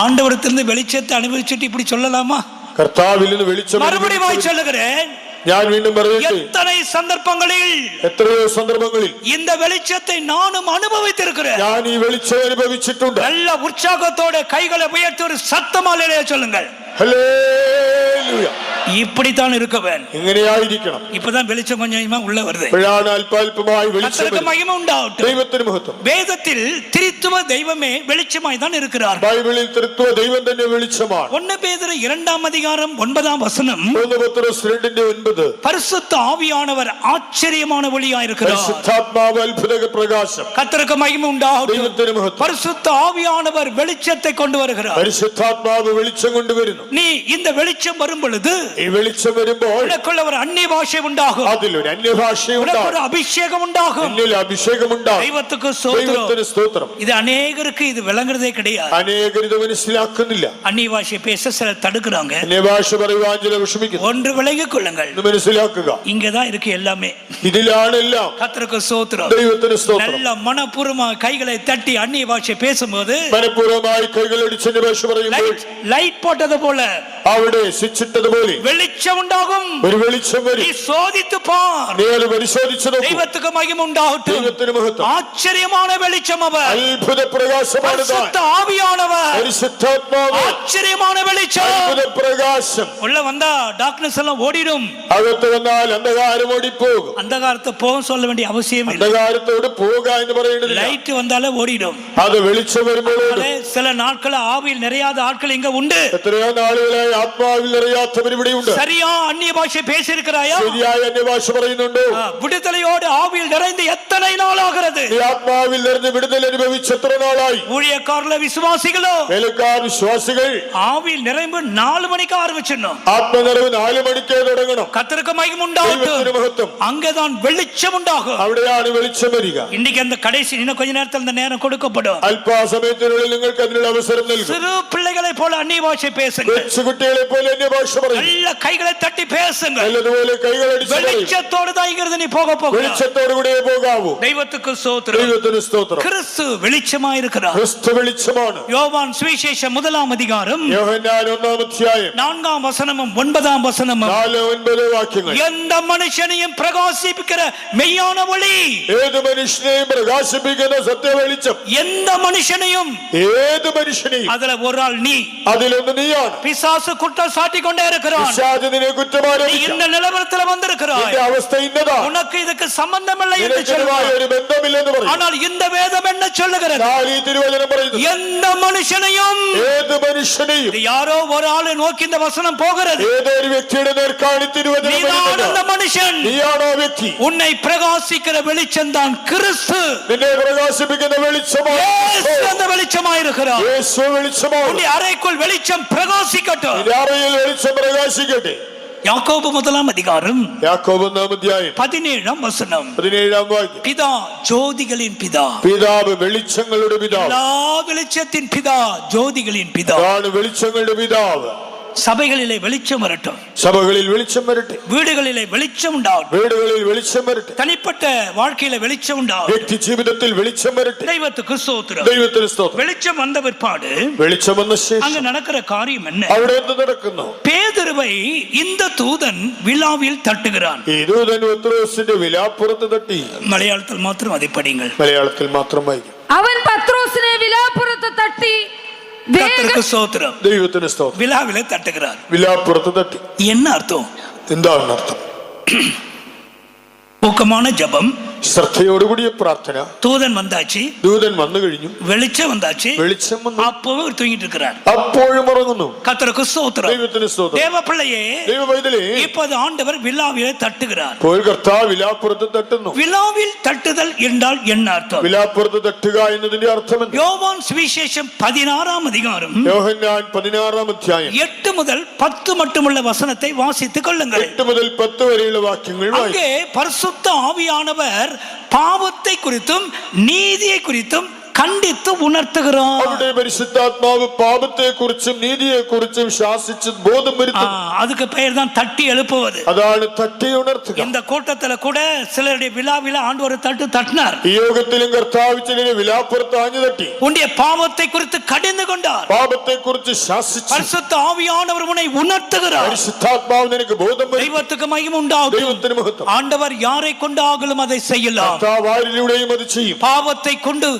ஆண்டவரத்திலிருந்து வெளிச்சத்தை அனுபவிச்சுட்டு இப்படி சொல்லலாமா? കർത്താവിൽ നിന്ന് വെളിച്ചം மறுபடியும் சொல்லுகிறேன். ഞാൻ വീണ്ടും പറയട്ടെ, எத்தனை சந்தர்ப்பங்களில் എത്രയോ സന്ദർഭങ്ങളിൽ இந்த வெளிச்சத்தை நானும் அனுபவித்திருக்கிறேன். ഞാൻ ഈ വെളിച്ചം അനുഭവിച്ചിട്ടുണ്ട്. நல்ல உற்சாகத்தோட கைகளை உயர்த்தி ஒரு சத்தமாலே சொல்லுங்கள். ഹല്ലേലൂയ. இப்படித்தான் இருக்க வேண்டும். ഇങ്ങനെയായിരിക്കണം. இப்பதான் வெளிச்சம் கொஞ்சம் கொஞ்சமா உள்ள வருது. ഇപ്പോഴാണ് അല്പാൽപമായി വെളിച്ചം கர்த்தருக்கு വരുന്നത്. மகிமை உண்டாகட்டும். ദൈവത്തിന് മഹത്വം. வேதத்தில் திரித்துவ தெய்வமே வெளிச்சமாய் தான் இருக்கிறார். ബൈബിളിൽ തൃത്വ ദൈവം തന്നെ വെളിച്ചമാണ്. 1 பேதுரு 2 அதிகாரம் 9 வசனம், 1 പത്രോസ് 2:9, பரிசுத்த ஆவியானவர் ஆச்சரியமான ஒளியாய் இருக்கிறார். പരിശുദ്ധാത്മാവ് അത്ഭുത പ്രകാശം. கர்த்தருக்கு மகிமை உண்டாகட்டும். ദൈവത്തിന് മഹത്വം. பரிசுத்த ஆவியானவர் வெளிச்சத்தை கொண்டு வருகிறார். പരിശുദ്ധാത്മാവ് വെളിച്ചം കൊണ്ടുവരുന്നു. நீ இந்த வெளிச்சம் வரும் பொழுது ഈ വെളിച്ചം വരുമ്പോൾ உனக்குள்ள ஒரு அந்நிய பாஷை உண்டாகும். അതിലൊരു അന്യഭാഷ உனக்கு ஒரு ഉണ്ടാകും. அபிஷேகம் உண்டாகும். എന്നിൽ അഭിഷേകം ഉണ്ടാകും. தெய்வத்துக்கு ஸ்தோத்திரம். ദൈവത്തിന് സ്തോത്രം. இது அநேகருக்கு ഇത് விளங்குறதே கிடையாது. അനേകർ ഇത് മനസ്സിലാക്കുന്നില്ല. அந்நிய பாஷை பேச சிலர் தடுக்கிறாங்க. അന്യഭാഷ പറയുവാൻ ചില വിഷമിക്കുന്നു. ஒன்று விலகிக் கொள்ளுங்கள். ഇത് മനസ്സിലാക്കുക. இங்கதான் இருக்கு எல்லாமே. ഇതിലാണ് எல்லாம். கர்த்தருக்கு ஸ்தோத்திரம். ദൈവത്തിന് സ്തോത്രം. நல்ல மனப்பூர்வமாக கைகளை தட்டி அந்நிய பாஷை பேசும்போது മനഃപൂർവ്വമായി കൈകളടിച്ച് അന്യഭാഷ പറയുമ്പോൾ லைட் போட்டது போல അവിടെ സ്വിച്ചിട്ടതുപോലെ வெளிச்சம் உண்டாகும். ഒരു വെളിച്ചം நீ വരും. சோதித்து பார். നീ അത് പരിശോധിച്ചു നോക്കൂ. தெய்வத்துக்கு மகிமை உண்டாகட்டும். ദൈവത്തിന് മഹത്വം. ஆச்சரியமான வெளிச்சம் அவர். അത്ഭുത പ്രകാശമാണ് താൻ. பரிசுத்த ஆவியானவர். പരിശുദ്ധാത്മാവ് ஆச்சரியமான வெளிச்சம். അത്ഭുത പ്രകാശം. உள்ள வந்தா டார்க்னஸ் எல்லாம் ஓடிடும். അകത്ത് വന്നാൽ അന്ധകാരം ഓടിപ്പോകും. அந்தகாரத்தை போக சொல்ல வேண்டிய அவசியம் இல்லை. അന്ധകാരത്തോട് പോവുക എന്ന് പറയുന്നില്ല. லைட் வந்தாலே ஓடிடும். അത് വെളിച്ചം വരുമ്പോൾ ഓടും. சில நாட்கள் ஆவியில் நிறையாத ஆட்கள் இங்க உண்டு. എത്രയോ നാളുകളായി ആത്മാവിൽ അറിയാത്തവർ ഇവിടെയുണ്ട്. சரியா அந்நிய பாஷை பேசியிருக்கிறாயா? ശരിയായ അന്യഭാഷ പറയുന്നുണ്ടോ? விடுதலையோடு ஆவியில் நிறைந்து எத்தனை நாள் ஆகிறது? ഈ ആത്മാവിൽ നിറഞ്ഞ് വിടുതൽ അനുഭവിച്ച് എത്ര നാളായി? ஊழியக்காரர்கள விசுவாசிகளோ വേലക്കാർ വിശ്വാസികൾ ஆவியில் நிறைவு 4 மணிக்கு ஆரம்பிச்சிடணும். ആത്മനിറവ് 4 മണിക്കേ തുടങ്ങണം. கர்த்தருக்கு மகிமை ദൈവത്തിന് உண்டாகட்டும். മഹത്വം. அங்கேதான் வெளிச்சம் உண்டாகும். അവിടെയാണ് വെളിച്ചം വരിക. இன்னைக்கு அந்த கடைசி இன்னும் கொஞ்ச நேரத்தில் அந்த நேரம் கொடுக்கப்படும். അല്പസമയത്തിനുള്ളിൽ നിങ്ങൾക്ക് അതിനുള്ള അവസരം നൽകും. சிறு பிள்ளைகளை போல அந்நிய பாஷை பேசுங்க. കൊച്ചുകുട്ടികളെ പോലെ അന്യഭാഷ പറയും. நல்ல கைகளை தட்டி பேசுங்க. നല്ലതുപോലെ കൈകളടിച്ച് പറയും. வெளிச்சத்தோடு தான் இங்கிருந்து நீ போக போகிறாய். വെളിച്ചത്തോടു കൂടെ പോകാവൂ. தெய்வத்துக்கு ஸ்தோத்திரம். ദൈവത്തിന് സ്തോത്രം. கிறிஸ்து வெளிச்சமாய் இருக்கிறார். ക്രിസ്തു വെളിച്ചമാണ്. யோவான் சுவிசேஷம் 1 அதிகாரம் യോഹന്നാൻ 1 അധ്യായം 4 வசனமும் 9 வசனமும், 4-9 വാക്യങ്ങൾ. எந்த மனுஷனையும் பிரகாசிப்பிக்கிற மெய்யான ஒளி. ഏത് മനുഷ്യനെയും പ്രകാശിപ്പിക്കുന്ന സത്യവെളിച്ചം. எந்த மனுஷனையும், ഏത് മനുഷ്യനെയും. அதுல ஒரு ஆள் நீ. അതിലൊന്ന് നീയാണ്. பிசாசு குற்றம் சாட்டி கொண்டே இருக்கிறான். പിശാച് നിന്നെ நீ കുറ്റമാരോപിക്കും. இந்த நிலவரத்தில் வந்திருக்கிறாய். നിന്റെ അവസ്ഥ ഇന്നതാണ്. உனக்கு இதுக்கு சம்பந்தமில்லை என்று നിനക്കുമായി சொல்லுவாய். ഒരു ബന്ധമില്ലെന്ന് പറയും. ஆனால் இந்த வேதம் என்ன சொல்லுகிறது? എന്നാൽ ഈ തിരുവചനം പറയുന്നു, எந்த மனுஷனையும். ഏത് മനുഷ്യനെയും. இது யாரோ ஒரு ஆளை நோக்கி இந்த வசனம் போகிறது. ഏതൊരു വ്യക്തിയുടെ നേർക്കാണ് ഈ തിരുവചനം நீதான் அந்த വരുന്നത്. மனுஷன். നീയാണോ ആ വ്യക്തി? உன்னை பிரகாசிக்கிற வெளிச்சம் தான் கிறிஸ்து. നിന്നെ പ്രകാശിപ്പിക്കുന്ന വെളിച്ചമാണ് இயேசு அந்த வெளிச்சமாயிருக்கிறார். യേശു വെളിച്ചമാണ്. உன்னுடைய அறைக்குள் வெளிச்சம் பிரகாசிக்கட்டும். നിന്റെ അറയിൽ വെളിച്ചം പ്രകാശിക്കട്ടെ. யாக்கோபு 1 அதிகாரம் യാക്കോബ് 1 അധ്യായം 17 வசனம், 17 വാക്യം. பிதா ஜோதிகளின் பிதா. പിതാവ് വെളിച്ചങ്ങളുടെ പിതാവ്. எல்லா வெளிச்சத்தின் பிதா ஜோதிகளின் பிதா. ആണ് വെളിച്ചങ്ങളുടെ പിതാവ്. சபைகளிலே வெளிச்சம் வரட்டும், സഭകളിൽ വെളിച്ചം വരട്ടെ, வீடுகளிலே வெளிச்சம் உண்டாகட்டும், വീടുകളിൽ വെളിച്ചം വരട്ടെ, தனிப்பட்ட வாழ்க்கையில வெளிச்சம் உண்டாகட்டும். വ്യക്തി ജീവിതത്തിൽ വെളിച്ചം വരട്ടെ. தெய்வத்துக்கு ஸ்தோத்திரம். ദൈവത്തിന് സ്തോത്രം. வெளிச்சம் வந்த பிற்பாடு വെളിച്ചം വന്ന அங்க ശേഷം நடக்கிற காரியம் என்ன? അവിടെ എന്ത് നടക്കുന്നു? பேதுருவை இந்த தூதன் விழாவில் தட்டுகிறான். ഈ ദൂതൻ പത്രോസിന്റെ വിലാപ്പുറത്ത് തട്ടി. மலையாளத்தில் மாத்திரம் அதை படிங்கள். മലയാളത്തിൽ മാത്രം വായിക്കും. അവൻ പത്രോസിനെ വിലാപ്പുറത്ത് തട്ടി கர்த்தருக்கு ஸ்தோத்திரம். ദൈവത്തിന് സ്തോത്രം. விழாவிலே தட்டுகிறார். വിലാപ്പുറത്ത് തട്ടി. என்ன அர்த்தம்? എന്താണ് അർത്ഥം? ஊக்கமான ஜெபம், ശ്രദ്ധയോടുകൂടിയ പ്രാർത്ഥന. தூதன் வந்தாச்சு, ദൂതൻ വന്നു കഴിഞ്ഞു, வெளிச்சம் வந்தாச்சு, വെളിച്ചം വന്നു, அப்பவும் அவர் தூங்கிட்டு இருக்கிறார். അപ്പോഴും ഉറങ്ങുന്നു. கர்த்தருக்கு ஸ்தோத்திரம். ദൈവത്തിന് സ്തോത്രം. தேவ பிள்ளையே, ദൈവവൈതലേ, இப்போது ஆண்டவர் விழாவிலே தட்டுகிறார். ഇപ്പോൾ കർത്താവ് വിലാപ്പുറത്ത് തട്ടുന്നു. விழாவில் தட்டுதல் என்றால் என்ன அர்த்தம்? വിലാപ്പുറത്ത് തട്ടുക എന്നതിന്റെ അർത്ഥം എന്ത്? யோவான் சுவிசேஷம் 16ஆம் அதிகாரம் യോഹന്നാൻ 16-ാം അധ്യായം 8 முதல் 10 மட்டுமுள்ள வசனத்தை வாசித்துக் கொள்ளுங்கள். 8 മുതൽ 10 വരെയുള്ള വാക്യങ്ങൾ വായിക്കും. அங்கே பரிசுத்த ஆவியானவர் பாவத்தை குறித்தும் நீதியை குறித்தும் கண்டித்து உணர்த்துகிறார். അവിടെ പരിശുദ്ധാത്മാവ് പാപത്തെ കുറിച്ചും നീതിയെ കുറിച്ചും ശാസിച്ച് ബോധം വരുത്തുന്നു. அதுக்கு பெயர் தான் தட்டி எழுப்புவது. അതാണ് തട്ടി ഉണർത്തുക. இந்த கூட்டத்துல கூட சிலருடைய விழாவில ஆண்டவர் தட்டு தட்டினார். ഈ യോഗത്തിലും കർത്താവ് ചിലരെ വിലാപ്പുറത്ത് ആഞ്ഞു തട്ടി. உன்னுடைய பாவத்தை குறித்து கடிந்து கொண்டார். പാപത്തെ കുറിച്ച് ശാസിച്ചു. பரிசுத்த ஆவியானவர் உன்னை உணர்த்துகிறார். പരിശുദ്ധാത്മാവ് നിനക്ക് ബോധം വരുത്തും. தெய்வத்துக்கு மகிமை உண்டாகும். ദൈവത്തിന് മഹത്വം. ஆண்டவர் யாரை கொண்டாகலும் அதை செய்யலாம். കർത്താവ് ആരിലൂടെയും അത് ചെയ്യും. பாவத்தை கொண்டு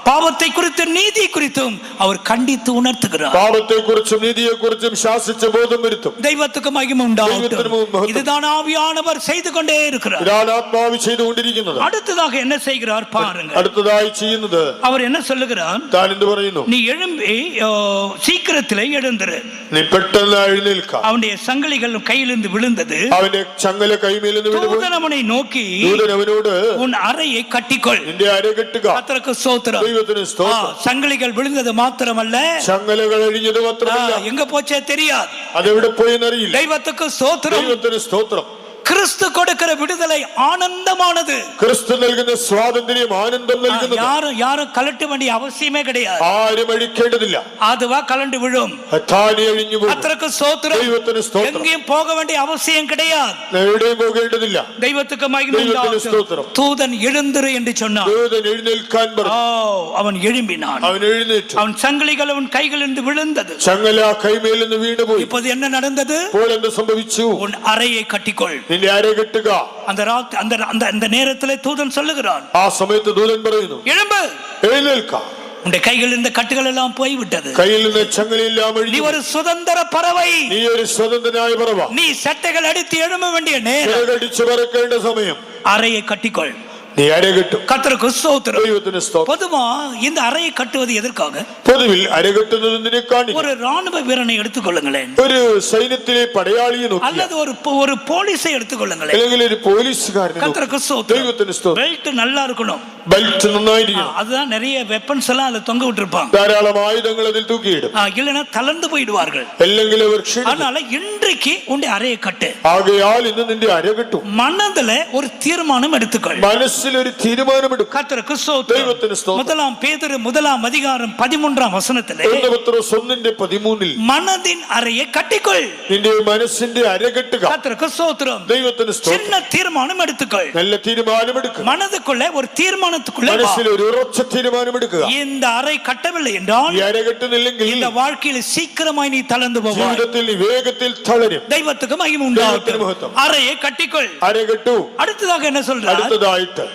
பாவத்தை குறித்தும் நீதி குறித்தும் அவர் கண்டித்து உணர்த்துகிறார். പാപത്തെ കുറിച്ചും നീതിയെ കുറിച്ചും ശാസിച്ച് ബോധം വരുത്തും. தெய்வத்துக்கு மகிமை உண்டாகட்டும். இதுதான் ஆவியானவர் செய்து கொண்டே இருக்கிறார். ഇതാണ് ആത്മാവ് ചെയ്തുകൊണ്ടിരിക്കുന്നത്. அடுத்ததாக என்ன செய்கிறார் பாருங்க. അടുത്തതായി ചെയ്യുന്നത് அவர் என்ன சொல்லுகிறார்? താൻ എന്ത് പറയുന്നു? நீ எழும்பி சீக்கிரத்திலே எழுந்திரு. നീ പെട്ടെന്ന് എഴുന്നേൽക്ക. அவனுடைய சங்கிலிகள் கையிலிருந்து விழுந்தது. അവന്റെ ചങ്ങല കൈമേൽ നിന്ന് വീണു. தூதன் அவனை நோக்கி ദൂതൻ അവനോട് உன் அறையை கட்டிக்கொள். നിന്റെ അര കെട്ടുക. கர்த்தருக்கு ஸ்தோத்திரம். ദൈവത്തിന് സ്തോത്രം. சங்கிலிகள் விழுந்தது மாத்திரமல்ல, ചങ്ങലകൾ അഴിഞ്ഞത് മാത്രമല്ല, எங்க போச்சே தெரியாது. അതെവിടെ പോയെന്നറിയില്ല. தெய்வத்துக்கு ஸ்தோத்திரம். ദൈവത്തിന് സ്തോത്രം. கிறிஸ்து கொடுக்கிற விடுதலை ஆனந்தமானது. ക്രിസ്തു നൽകുന്ന സ്വാതന്ത്ര്യം ആനന്ദം നൽകുന്നത്. யாரும் கலட்ட வேண்டிய அவசியமே கிடையாது. ആരും അഴിക്കേണ്ടതില്ല. அதுவா கலண்டு விழும். താനെ അഴിഞ്ഞു പോകും. கர்த்தருக்கு ஸ்தோத்திரம். ദൈവത്തിന് സ്തോത്രം. எங்கேயும் போக வேண்டிய அவசியம் கிடையாது. എവിടെയും പോകേണ്ടതില്ല. தெய்வத்துக்கு மகிமை ദൈവത്തിന് സ്തോത്രം. தூதன் எழுந்திரு என்று சொன்னான். ദൂതൻ എഴുന്നേൽക്കാൻ പറഞ്ഞു. அவன் எழும்பினான். അവൻ എഴുന്നേറ്റു. அவன் சங்கிலிகள் அவன் கைகளிலிருந்து விழுந்தது. ചങ്ങല കൈമേൽ നിന്ന് വീണുപോയി. இப்போது என்ன நடந்தது? ഇപ്പോൾ എന്ത് സംഭവിച്ചു? உன் அறையை கட்டிக்கொள். നിന്റെ അര കെട്ടുക. அந்த நேரத்திலே தூதன் சொல்லுகிறான். ആ സമയത്ത് ദൂതൻ പറയുന്നു, எழும்பு, എഴുന്നേൽക്ക. உன் கையில் இருந்த கட்டுகள் எல்லாம் போய்விட்டது. കയ്യിൽ നിന്ന് ചങ്ങലയെല്ലാം நீ അഴിഞ്ഞു. ஒரு சுதந்திர பறவை. നീ ഒരു സ്വതന്ത്രനായ പറവ. நீ சட்டைகள் அடித்து எழும்ப வேண்டிய நேரம். ചിറകടിച്ചു പറക്കേണ്ട സമയം. அறையை கட்டிக்கொள். നീ അര കെട്ടും. கர்த்தருக்கு ஸ்தோத்திரம். ദൈവത്തിന് സ്തോത്രം. பொதுவா இந்த அறையை கட்டுவது எதற்காக? പൊതുവിൽ അര കെട്ടുന്നത് എന്തിനെ കാണിക്കും? ஒரு ராணுவ வீரனை எடுத்துக்கொள்ளுங்களேன், ഒരു സൈന്യത്തിലെ പടയാളിയെ നോക്കി, அல்லது ஒரு போலீஸை எடுத்துக்கொள்ளுங்களேன். അല്ലെങ്കിൽ ഒരു പോലീസുകാരനെ നോക്കി. கர்த்தருக்கு ஸ்தோத்திரம். ദൈവത്തിന് സ്തോത്രം. பெல்ட் நல்லா இருக்கணும். ബെൽറ്റ് നന്നായിരിക്കണം. அதுதான் நிறைய வெப்பன்ஸ் எல்லாம் அதுல தொங்க விட்டுருப்பாங்க. ധാരാളം ആയുധങ്ങൾ അതിൽ തൂക്കിയിടും. இல்லைன்னா தளர்ந்து போயிடுவார்கள். അല്ലെങ്കിൽ അവർ ക്ഷീണിക്കും. அதனால இன்றைக்கு உன்னுடைய அறையை கட்டு. ആകയാൽ ഇന്ന് നിന്റെ അര കെട്ടും. மனதுல ஒரு தீர்மானம் எடுத்துக்கொள். മനസ്സിൽ ഒരു തീരുമാനമെടുക്കും. கர்த்தருக்கு ஸ்தோத்திரம். ദൈവത്തിന് സ്തോത്രം. முதலாம் பேதுரு 1ஆம் அதிகாரம் 13ஆம் வசனத்திலே പത്രോസ് 1:13 மனதின் அறையை கட்டிக்கொள். നിന്റെ മനസ്സിന്റെ അര കെട്ടുക. கர்த்தருக்கு ஸ்தோத்திரம். ദൈവത്തിന് സ്തോത്രം. சின்ன தீர்மானம் எடுத்துக்கொள். നല്ല തീരുമാനമെടുക്കുക. மனதுக்குள்ள ஒரு தீர்மானத்துக்குள்ள வா. മനസ്സിൽ ഒരു ഉറച്ച തീരുമാനമെടുക്കുക. இந்த അறை കട്ടவில்லை என்றால் ഈ അര കെട്ടുന്നില്ലെങ്കിൽ இந்த வாழ்க்கையில் சீக்கிரமாய் நீ தளர்ந்து போவாய். ജീവിതത്തിൽ നീ വേഗത്തിൽ തളരും. தெய்வத்துக்கு மகிமை ദൈവത്തിന് உண்டாகட்டும். മഹത്വം. அறையை கட்டிக்கொள். അര കെട്ടു. அடுத்ததாக என்ன சொல்றார்? അടുത്തതായിട്ട്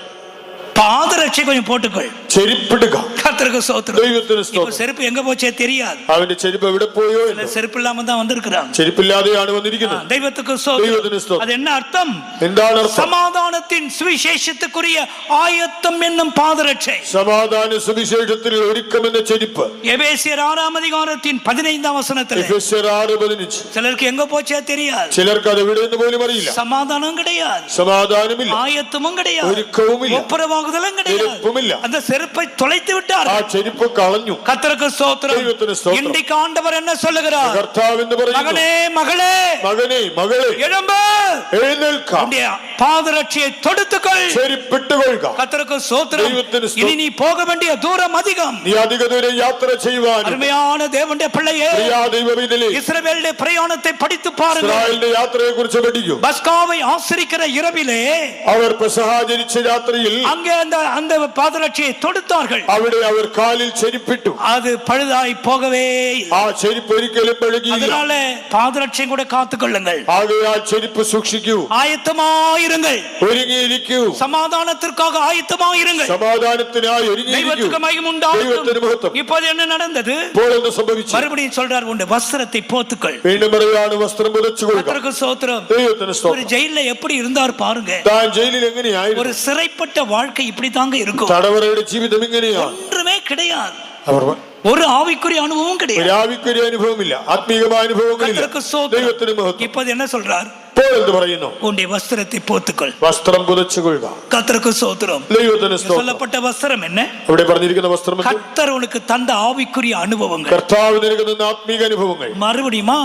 பாதரட்சை கொஞ்சம் போட்டுக்கொள். ചെരുപ്പിടുക. கர்த்தருக்கு ஸ்தோத்திரம். ദൈവത്തിന് இப்போ സ്തോത്രം. செருப்பு எங்க போச்சே தெரியாது. അവന്റെ ചെരുപ്പ് എവിടെ പോയോ എന്ന്. செருப்பு இல்லாம தான் வந்திருக்கிறாங்க. ചെരുപ്പില്ലാതെയാണ് വന്നിരിക്കുന്നത്. தெய்வத்துக்கு ஸ்தோத்திரம். ദൈവത്തിന് സ്തോത്രം. அது என்ன அர்த்தம்? എന്താണ് അർത്ഥം? சமாதானத்தின் சுவிசேஷத்துக்குரிய ஆயத்தம் என்னும் பாதரட்சை. സമാധാന സുവിശേഷത്തിൽ ഒരുക്കമെന്ന ചെരുപ്പ്. எபேசியர் 6ஆம் அதிகாரத்தின் 15ஆம் வசனத்திலே എഫെസ്യർ 6:15. சிலருக்கு எங்க போச்சே தெரியாது. ചിലർക്ക് അത് എവിടെയെന്ന് പോലും അറിയില്ല. சமாதானம் கிடையாது, സമാധാനമില്ല, ஆயத்தமும் கிடையாது, ഒരുക്കവുമില്ല, ஒப்புரவாகுதலும் கிடையாது. ചെരുപ്പുമില്ല. அந்த செருப்பை தொலைத்து விட்டார். போட்டார். ആ ചെരുപ്പ് കളഞ്ഞു. கர்த்தருக்கு ஸ்தோத்திரம். ദൈവത്തിന് സ്തോത്രം. இன்றைக்கு ஆண்டவர் என்ன சொல்லுகிறார்? കർത്താവ് എന്ന് പറയുന്നു, மகனே மகளே, മകനെ മകളെ எழும்பு, എഴുന്നേൽക്ക, உன்னுடைய பாதரட்சியை தொடுத்துக்கொள். ചെരുപ്പിട്ടുകൊള്ളുക. கர்த்தருக்கு ஸ்தோத்திரம். ദൈവത്തിന് സ്തോത്രം. இனி நீ போக வேண்டிய தூரம் அதிகம். നീ അധിക ദൂരം യാത്ര ചെയ്യുവാൻ அருமையான தேவனுடைய பிள்ளையே, പ്രിയ ദൈവമൈതലേ, இஸ்ரவேலுடைய பிரயாணத்தை படித்து பாருங்கள். ഇസ്രായേലിന്റെ യാത്രയെ കുറിച്ച് പഠിക്കൂ. பஸ்காவை ஆசரிக்கிற இரவிலே അവർ പെസഹ ആചരിച്ച രാത്രിയിൽ அங்கே அந்த பாதரட்சியை தொடுத்தார்கள். അവിടെ അവർ കാലിൽ ചെരുപ്പിട്ടു. அது பழுதாய் போகவே இல்லை. ആ ചെരുപ്പ് ഒരിക്കലും പഴുകിയില്ല. அதனால பாதரட்சியை கூட காத்துக்கொள்ளுங்கள். ആകയാൽ ചെരുപ്പ് സൂക്ഷിക്കൂ. ஆயத்தமாயிருங்கள். ഒരുങ്ങിയിരിക്കൂ. சமாதானத்திற்காக ஆயத்தமாயிருங்கள். സമാധാനത്തിനായി ഒരുങ്ങിയിരിക്കൂ. தெய்வத்துக்கு மகிமை ദൈവത്തിന് உண்டாகட்டும். മഹത്വം. இப்போது என்ன நடந்தது? ഇപ്പോൾ എന്ത് സംഭവിച്ചു? மறுபடியும் சொல்றார், உண்டு வஸ்திரத்தை போத்துக்கள். വീണ്ടും പറയാണ്, വസ്ത്രം പുതച്ചുകൊള്ളുക. கர்த்தருக்கு ஸ்தோத்திரம். ദൈവത്തിന് ஒரு സ്തോത്രം. ஜெயில்ல எப்படி இருந்தார் பாருங்க. താൻ ജയിലിൽ എങ്ങനെയായിരുന്നു? ஒரு சிறைப்பட்ட வாழ்க்கை இப்படி தாங்க இருக்கும். തടവറയുടെ ജീവിതം ഇങ്ങനെയാണ്. ஒன்றுமே கிடையாது. അവർ ஒரு ஆவிக்குரிய அனுபவம் கிடையாது. ഒരു ആവിക്കുரிய അനുഭവമില്ല, ആത്മീയമായ അനുഭവങ്ങളില്ല. கர்த்தருக்கு ஸ்தோத்திரம். ദൈവത്തിന് മഹത്വം. இப்போது என்ன சொல்றார்? ഇപ്പോൾ എന്ത് പറയുന്നു? உன்னுடைய வஸ்திரத்தை போத்துக்கள். വസ്ത്രം പുതച്ചുകൊള്ളുക. கர்த்தருக்கு ஸ்தோத்திரம். ദൈവത്തിന് സ്തോത്രം. சொல்லப்பட்ட വസ്ത്രം என்ன? അവിടെ പറഞ്ഞിരിക്കുന്ന വസ്ത്രം എന്ത്? கர்த்தர் உனக்கு தந்த ஆவிக்குரிய அனுபவங்கள். കർത്താവ് നൽകുന്ന ആത്മീക അനുഭവങ്ങൾ மறுபடியுமா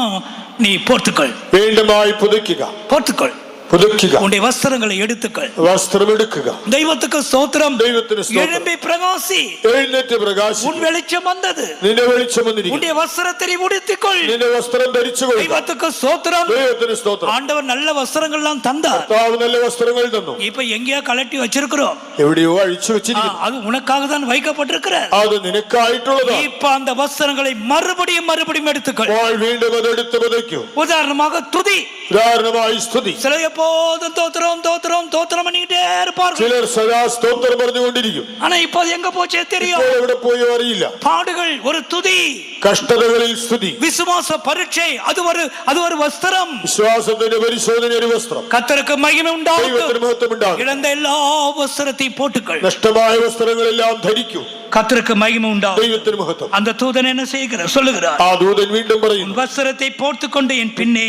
நீ போத்துக்கள். വീണ്ടുമായി പുതുക്കുക. போத்துக்கள். പുതുക്കുക. உன்னுடைய வஸ்திரங்களை எடுத்துக்கள். വസ്ത്രം എടുക്കുക. தெய்வத்துக்கு ஸ்தோத்திரம். ദൈവത്തിന് സ്തോത്രം. எழும்பி பிரகாசி. എഴുന്നേറ്റ് പ്രകാശിക്കുക. உன் வெளிச்சம் வந்தது. നിന്റെ വെളിച്ചം വന്നിരിക്കുന്നു. உன்னுடைய வஸ்திரத்தை உடுத்திக்கொள். നിന്റെ വസ്ത്രം ധരിച്ചുകൊള്ളുക. தெய்வத்துக்கு ஸ்தோத்திரம். ദൈവത്തിന് സ്തോത്രം. ஆண்டவர் நல்ல வஸ்திரங்கள்லாம் தந்தார். കർത്താവ് നല്ല വസ്ത്രങ്ങൾ തന്നു. இப்ப எங்கேயா கலட்டி வச்சிருக்கிறோம். എവിടെയോ അഴിച്ചു വെച്ചിരിക്കുന്നു. அது உனக்காக தான் வைக்கப்பட்டிருக்கிறது. അത് നിനക്കായിട്ടുള്ളതാണ്. இப்ப அந்த வஸ்திரங்களை மறுபடியும் எடுத்துக்கள். അപ്പോൾ വീണ്ടും അതെടുത്ത് പുതയ്ക്കൂ. உதாரணமாக துதி. ഉദാഹരണമായി സ്തുതി. சில எப்போதும் தோத்திரம் பண்ணிக்கிட்டே இருப்பார்கள். ചിലർ സദാ സ്തോത്രം പറഞ്ഞുകൊണ്ടിരിക്കും. ஆனா இப்போது எங்க போச்சே தெரியும். ഇപ്പോൾ എവിടെ പോയോ അറിയില്ല. பாடுகள் ஒரு துதி. കഷ്ടതകളിൽ സ്തുതി. விசுவாச பரீட்சை அது ஒரு வஸ்திரம். വിശ്വാസത്തിന്റെ പരിശോധന ഒരു വസ്ത്രം. கர்த்தருக்கு மகிமை உண்டாகட்டும். ദൈവത്തിന് മഹത്വം ഉണ്ടാകും. இழந்த எல்லா வஸ்திரத்தையும் போட்டுக்கள். നഷ്ടമായ വസ്ത്രങ്ങളെല്ലാം ധരിക്കൂ. கர்த்தருக்கு மகிமை உண்டாகட்டும். ദൈവത്തിന് മഹത്വം. அந்த தூதன் என்ன செய்கிறார்? சொல்லுகிறார், ആ ദൂതൻ വീണ്ടും പറയുന്നു, வஸ்திரத்தை போர்த்துக்கொண்டு என் பின்னே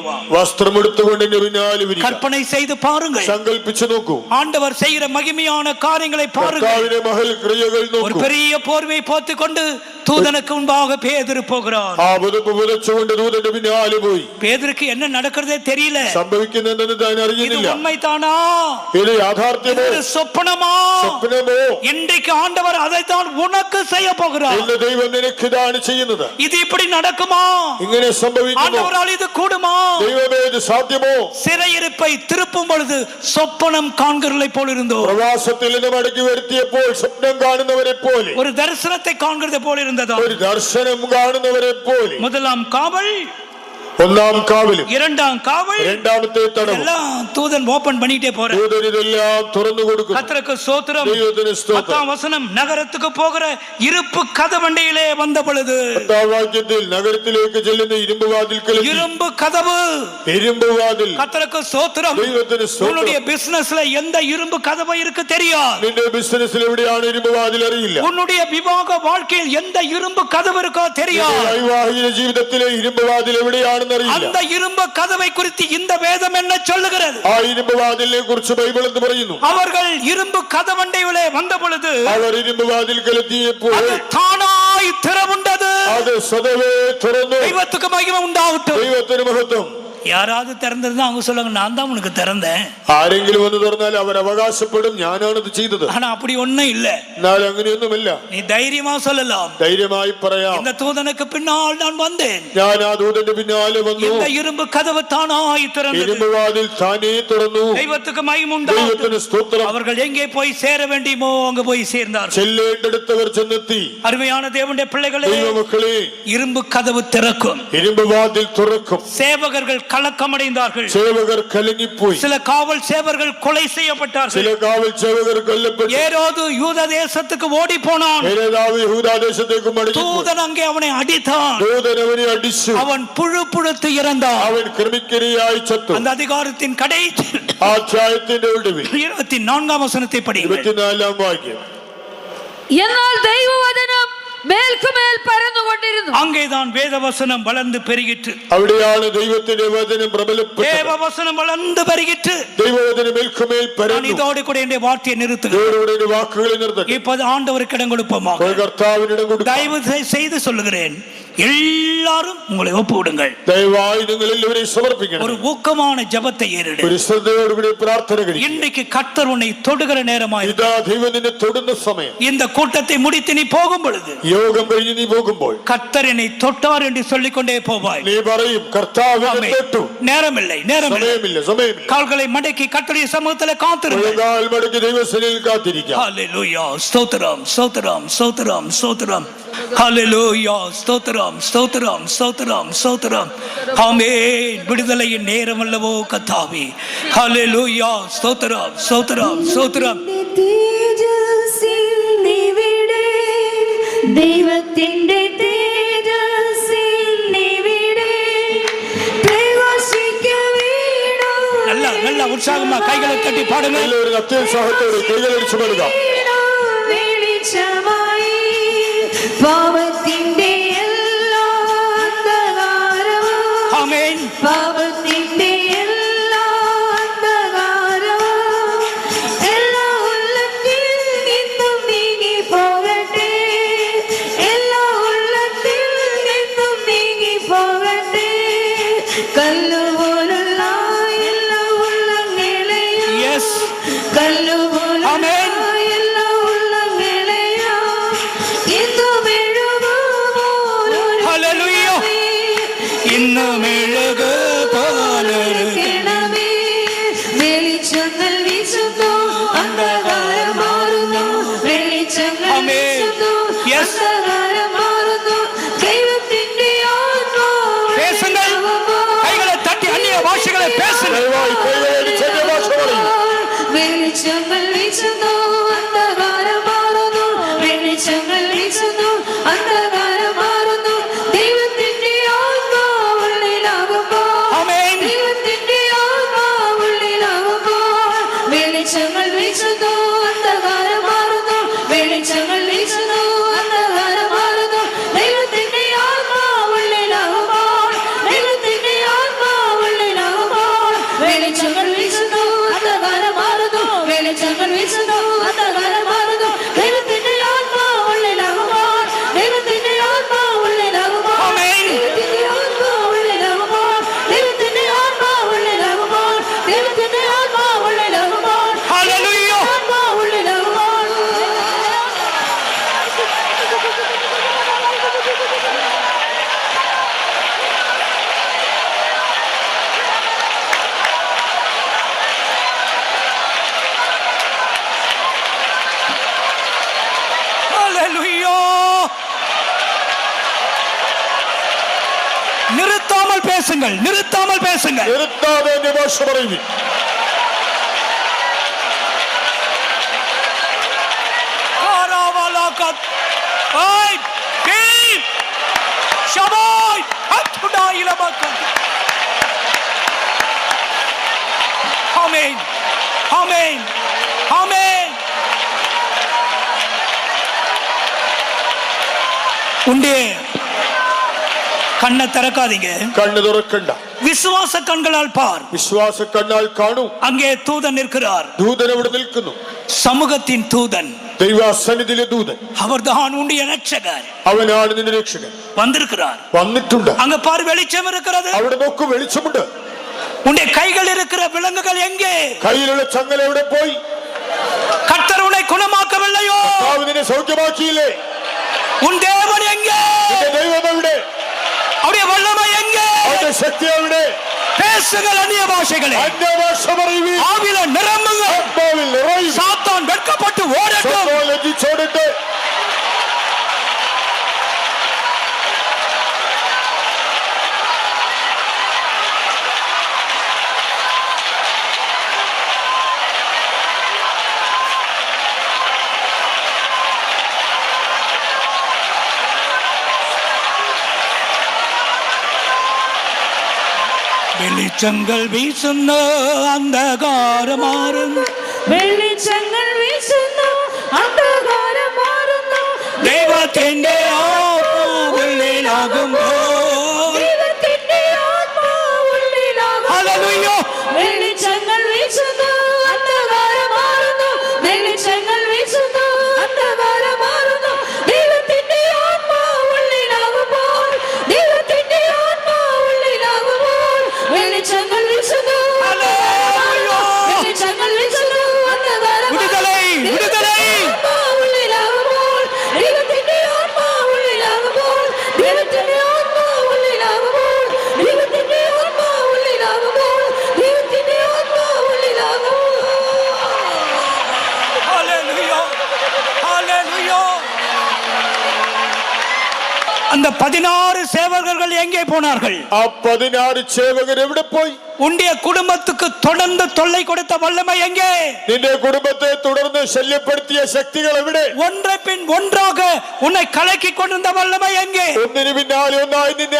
வா. വസ്ത്രം എടുത്തുകൊണ്ട് എന്റെ പിന്നാലെ വരിക. கற்பனை செய்து பாருங்கள். സങ്കൽപ്പിച്ചു നോക്കൂ. ஆண்டவர் செய்கிற மகிமையான காரியங்களை பாருங்கள். കർത്താവിന്റെ മഹൽ ക്രിയകൾ ஒரு നോക്കൂ. பெரிய போர்வை போர்த்துக் கொண்டு தூதனுக்கு முன்பாக பேதுரு போகிறார். ആ പുതപ്പ് പുതച്ചുകൊണ്ട് ദൂതന്റെ പിന്നാലെ പോയി. பேதுருக்கு என்ன நடக்கிறதே தெரியல. സംഭവിക്കുന്നെന്ന് താൻ இது അറിയുന്നില്ല. உண்மைதானா? ഇത് യാഥാർത്ഥ്യമോ இது சொப்பனமா? സ്വപ്നമോ? இன்றைக்கு ஆண்டவர் அதைத்தான் உனக்கு செய்ய போகிறார். ഇന്ന് ദൈവം നിനക്ക് ഇതാണ് ചെയ്യുന്നത്. இது இப்படி நடக்குமா? ഇങ്ങനെ സംഭവിക്കുമോ? ஆண்டவரால் இது கூடுமா? ദൈവമേ, ഇത് സാധ്യമോ? சிறையிருப்பை திருப்பும் பொழுது சொப்பனம் காண்கிறதை போல் இருந்தோ. പ്രവാസത്തിൽ നിന്ന് മടക്കി വരുത്തിയപ്പോൾ സ്വപ്നം കാണുന്നവരെ പോലെ, ஒரு தரிசனத்தை காண்கிறது போல் இருந்ததா? ഒരു ദർശനം കാണുന്നവരെ പോലെ. முதலாம் காவல், ഒന്നാം കാവലും இரண்டாம் காவல், രണ്ടാമത്തെ തടവും. எல்லாம் தூதன் ஓபன் பண்ணிட்டே போற. ദൂതൻ ഇതെല്ലാം തുറന്നു കൊടുക്കുന്നു. கர்த்தருக்கு ஸ்தோத்திரம். ദൈവത്തിന് സ്തോത്രം. 10ஆம் வசனம், நகரத்துக்கு போகிற இருப்பு கதவண்டையிலே வந்த பொழுது. 10ஆം വാക്യത്തിൽ നഗരത്തിലേക്ക് ചെല്ലുന്ന ഇരുമ്പ് വാതിൽക്കൽ എത്തി. இரும்பு கதவு. ഇരുമ്പ് വാതിൽ. கர்த்தருக்கு ஸ்தோத்திரம். ദൈവത്തിന് സ്തോത്രം. உன்னுடைய பிசினஸ்ல எந்த இரும்பு கதவு இருக்கு தெரியாது. നിന്റെ ബിസിനസ്സിൽ എവിടെയാണ് ഇരുമ്പ് വാതിൽ അറിയില്ല. உன்னுடைய விவாக வாழ்க்கையில் எந்த இரும்பு கதவு இருக்கோ தெரியாது. വൈവാഹിക ജീവിതത്തിലെ ഇരുമ്പ് വാതിൽ എവിടെയാണെന്ന് അറിയില്ല. அந்த இரும்பு கதவை குறித்து இந்த வேதம் என்ன சொல்லுகிறது? ആ ഇരുമ്പ് വാതിലിനെ കുറിച്ച് ബൈബിൾ എന്ന് പറയുന്നു. அவர்கள் இரும்பு கதவண்டையிலே வந்த பொழுது അവർ ഇരുമ്പ് വാതിൽക്കൽ എത്തിയപ്പോൾ அது தானாய் திறவுண்டது. അത് സ്വതവേ തുറന്നു. தெய்வத்துக்கு மகிமை உண்டாகட்டும். ദൈവത്തിന് മഹത്വം. யாராவது திறந்திருந்தா அவங்க சொல்லுங்க, நான் தான் உனக்கு திறந்தேன். ആരെങ്കിലും ഒന്ന് തുറന്നാൽ അവർ അവകാശപ്പെടും, ഞാനാണത് ചെയ്തത്. ஆனா அப்படி ஒண்ணும் இல்ல. എന്നാൽ അങ്ങനെയൊന്നുമില്ല. நீ தைரியமா சொல்லலாம், ധൈര്യമായി പറയാം, இந்த தூதனுக்கு பின்னால் நான் வந்தேன். ഞാൻ ആ ദൂതന്റെ പിന്നാലെ വന്നു. இந்த இரும்பு கதவு தானாய் திறந்தது. ഇരുമ്പ് വാതിൽ താനേ തുറന്നു. தெய்வத்துக்கு மகிமை உண்டாகட்டும். ദൈവത്തിന് സ്തോത്രം. அவர்கள் எங்கே போய் சேர வேண்டியமோ அங்க போய் சேர்ந்தார்கள். ചെല്ലേണ്ടടുത്തവർ ചെന്നെത്തി. அருமையான தேவனுடைய பிள்ளைகளே, ദൈവമക്കളെ, இரும்பு கதவு திறக்கும். ഇരുമ്പ് വാതിൽ തുറക്കും. சேவகர்கள் கலக்கமடைந்தார்கள். സേവകർ കലങ്ങിപ്പോയി. சில காவல் சேவர்கள் கொலை செய்யப்பட்டார்கள். ചില കാവൽ സേവകർ കൊല്ലപ്പെട്ടു. ஏரோது யூத தேசத்துக்கு ஓடி போனான். ഹേരോദാവ് യഹൂദാദേശത്തേക്ക് മടങ്ങി. தூதன் அங்கே அவனை அடித்தான். ദൂതൻ അവനെ അടിച്ചു. அவன் புழுத்து இறந்தான். അവൻ ക്രിമിക്കിരയായി ചത്തു. அந்த அதிகாரத்தின் கடைசி ആ അധ്യായത്തിന്റെ ഒടുവിൽ 24ஆம் വചനத்தை പഠിயுங்கள். 24ആം വാക്യം. എന്നാൽ ദൈവവചനം മേൽക്കുമേൽ പരന്നുകൊണ്ട് കൊണ്ടിരുന്നു. அங்கேதான் வேதவசனம் வளர்ந்து பெருகிற்று. അവിടെയാണ് ദൈവത്തിന്റെ വചനം പ്രബലപ്പെട്ടത്. தேவவசனம் வளர்ந்து பெருகிற்று. ദൈവവചനം മേൽക്കുമേൽ പരന്നു. இதோடு கூட இந்த வார்த்தையை நிறுத்துகிறேன். വാക്കുകളെ നിർത്തട്ടെ. இப்போது ஆண்டவருக்கு இடம் கொடுப்போமாக. കർത്താവിന് ഇടം കൊടുക്കാം. தயவு செய்து சொல்லுகிறேன், எல்லாரும் உங்களை ஒப்புவிடுங்கள். ദയവായി നിങ്ങൾ എല്ലാവരെയും സമർപ്പിക്കണം. ஒரு ஊக்கமான ஜெபத்தை ஏறெடு. ഒരു ശ്രദ്ധയോടുകൂടി പ്രാർത്ഥന കഴിയും. இன்றைக்கு கர்த்தர் உன்னை தொடுகிற நேரமாய். ഇതാ ദൈവം നിന്നെ തൊടുന്ന സമയം. இந்த கூட்டத்தை முடித்து நீ போகும் பொழுது, യോഗം കഴിഞ്ഞ് നീ പോകുമ്പോൾ, கர்த்தர் என்னை தொட்டார் என்று சொல்லிக் கொண்டே போவாய். നീ പറയും, കർത്താവ് എന്നെ തൊട്ടു. நேரமில்லை, സമയമില്ല. கால்களை மடக்கி கர்த்தருடைய சமூகத்திலே காத்திருங்கள். കാൽ മടക്കി ദൈവസന്നിധിയിൽ കാത്തിരിക്കാം. ஹல்லேலூயா, ஸ்தோத்திரம், ஸ்தோத்திரம், ஸ்தோத்திரம், ஸ்தோத்திரம். ஹல்லேலூயா, ஸ்தோத்திரம், ஸ்தோத்திரம், ஸ்தோத்திரம், ஸ்தோத்திரம். ஆமென். விடுதலையின் நேரம் அல்லவோ கர்த்தாவே. ஹல்லேலூயா, ஸ்தோத்திரம், ஸ்தோத்திரம், ஸ்தோத்திரம். ദൈവത്തിന്റെ തേജസ്സിൽ നിവിടെ പ്രകാശിക്കവേണോ. நல்ல உற்சாகமா கைகளை தட்டி பாடுங்க. എല്ലാവരും അത്യുത്സാഹത്തോടെ കൈകളടിച്ചു പാടുക. വെളിച്ചമായി പാപത്തിന്റെ എല്ലാ അന്ധകാരവും, ஆமென். പാപത്തിന്റെ എല്ലാ അന്ധകാരവും എല്ലാ ഉള്ളത്തിൽ നിന്നും നീങ്ങി പോകട്ടെ. എല്ലാ ഉള്ളത്തിൽ നിന്നും നീങ്ങി പോകട്ടെ. കല്ലുപോലുള്ള എല്ലാ ഉള്ളങ്ങളെയും, Yes. കല്ലുപോലുള്ള ആമേൻ. എല്ലാ ഉള്ളങ്ങളെയും ഇന്നും എഴുകുമോരൊരു ഹല്ലേലൂയ. ഇന്നും മെഴുക് പോലൊരു കിണമേ. വെളിച്ചങ്ങൾ വീശുന്നു, അന്ധകാരം മാറുന്നു. വെളിച്ചങ്ങൾ ആമേൻ. വീശുന്നു, Yes. അന്ധകാരം മാറുന്നു. ദൈവത്തിന്റെ ആത്മാവ് பேசுங்கள். கைகளை தட்டி அந்நிய பாஷைகளை பேசுங்கள். ദയവായി കൈകളടിച്ച് അന്യഭാഷ പറയും. വെളിച്ചങ്ങൾ വീശുന്നു, അന്ധകാരം മാറുന്നു. വെളിച്ചങ്ങൾ വീശുന്നു, അന്ധകാരം മാറുന്നു. ദൈവത്തിന്റെ ആത്മാവ് ഉള്ളിലാകുമ്പോൾ, ആമേൻ. ദൈവത്തിന്റെ ആത്മാവ് ഉള്ളിലാകുമ്പോൾ വെളിച്ചങ്ങൾ വീശുന്നു, അന്ധകാരം മാറുന്നു. വെളിച്ചങ്ങൾ വീശുന്നു, അന്ധകാരം മാറുന്നു. ദൈവത്തിന്റെ ആത്മാവ് ഉള്ളിലാകുമ്പോൾ, ദൈവത്തിന്റെ ആത്മാവ് ഉള്ളിലാകുമ്പോൾ വെളിച്ചങ്ങൾ വീശുന്നു, അന്ധകാരം മാറുന്നു. വെളിച്ചങ്ങൾ വീശുന്നു, അന്ധകാരം മാറുന്നു. ദൈവത്തിന്റെ ആത്മാവ് ഉള്ളിലാകുമ്പോൾ, ദൈവത്തിന്റെ ആത്മാവ് ഉള്ളിലാകുമ്പോൾ, ആമേൻ. ദൈവത്തിന്റെ ആത്മാവ് ഉള്ളിലാകുമ്പോൾ, ദൈവത്തിന്റെ ആത്മാവ് ഉള്ളിലാകുമ്പോൾ, ദൈവത്തിന്റെ ആത്മാവ് ഉള്ളിലാകുമ്പോൾ, ഹല്ലേലൂയ. ആത്മാവ് ഉള്ളിലാകുമ്പോൾ. ஹல்லேலூயா. நிறுத்தாமல் பேசுங்கள், நிறுத்தாமல் பேசுங்கள். നിർത്താതെ അന്യഭാഷ പറയുവിൻ. காராவாலாகத். ஐ கீம் ஷபாய் அத்துடாயிலமக்கத். ஆமென், ஆமென், ஆமென். உண்டே கண்ணை திறக்காதீங்க. കണ്ണ് തുറക്കണ്ട. விசுவாச கண்களால் பார். വിശ്വാസ കണ്ണാൽ കാണൂ. அங்கே தூதன் நிற்கிறார். ദൂതൻ അവിടെ നിൽക്കുന്നു. சமூகத்தின் தூதன். ദൈവസന്നിധിയിലെ ദൂതൻ. அவர்தான் உன்னுடைய രക്ഷകൻ. അവനാണ് നിന്റെ രക്ഷകൻ. வந்திருக்கிறார். വന്നിട്ടുണ്ട്. அங்க பார், வெளிச்சம் இருக்கிறது. അവിടെ നോക്കൂ, വെളിച്ചമുണ്ട്. உன்னுடைய கைகள் இருக்கிற விலங்குகள் எங்கே? കയ്യിലുള്ള ചങ്ങല എവിടെ പോയി? கர்த்தர் உன்னை குணமாக்கவில்லையோ? കർത്താവ് നിന്നെ സൗഖ്യമാക്കിയില്ലേ? உன் தேவன் எங்கே? നിന്റെ ദൈവം എവിടെ? அவருடைய வல்லமை எங்கே? അവന്റെ ശക്തി എവിടെ? பேசுங்கள் அந்நிய பாஷைகளே. അന്യഭാഷ പറയുവിൻ. ஆவியில நிரம்புங்க. ആത്മാവിൽ നിറയുവിൻ. சாத்தான் வெட்கப்பட்டு ஓடட்டும். സ്വന്തം ലജ്ജിച്ചോടട്ടെ. வெளிச்சங்கள் வீசுന്ന അന്ധകാരം മാറുന്നു. വെളിച്ചങ്ങൾ വീശുന്നു, അന്ധകാരം മാറുന്നു. ദൈവത്തിന്റെ ആത്മാവിനെ அந்த 16 சேவகர்கள் எங்கே போனார்கள்? ആ 16 സേവകർ എവിടെ പോയി? உன்னுடைய குடும்பத்துக்கு தொடர்ந்து தொல்லை கொடுத்த வல்லமை எங்கே? നിന്റെ കുടുംബത്തെ തുടർന്ന് ശല്യപ്പെടുത്തിയ ശക്തികൾ എവിടെ? ஒன்றை பின் ஒன்றாக உன்னை கலக்கி கொண்டிருந்த வல்லமை எங்கே? ഒന്നിനു പിന്നാലെ ഒന്നായി നിന്നെ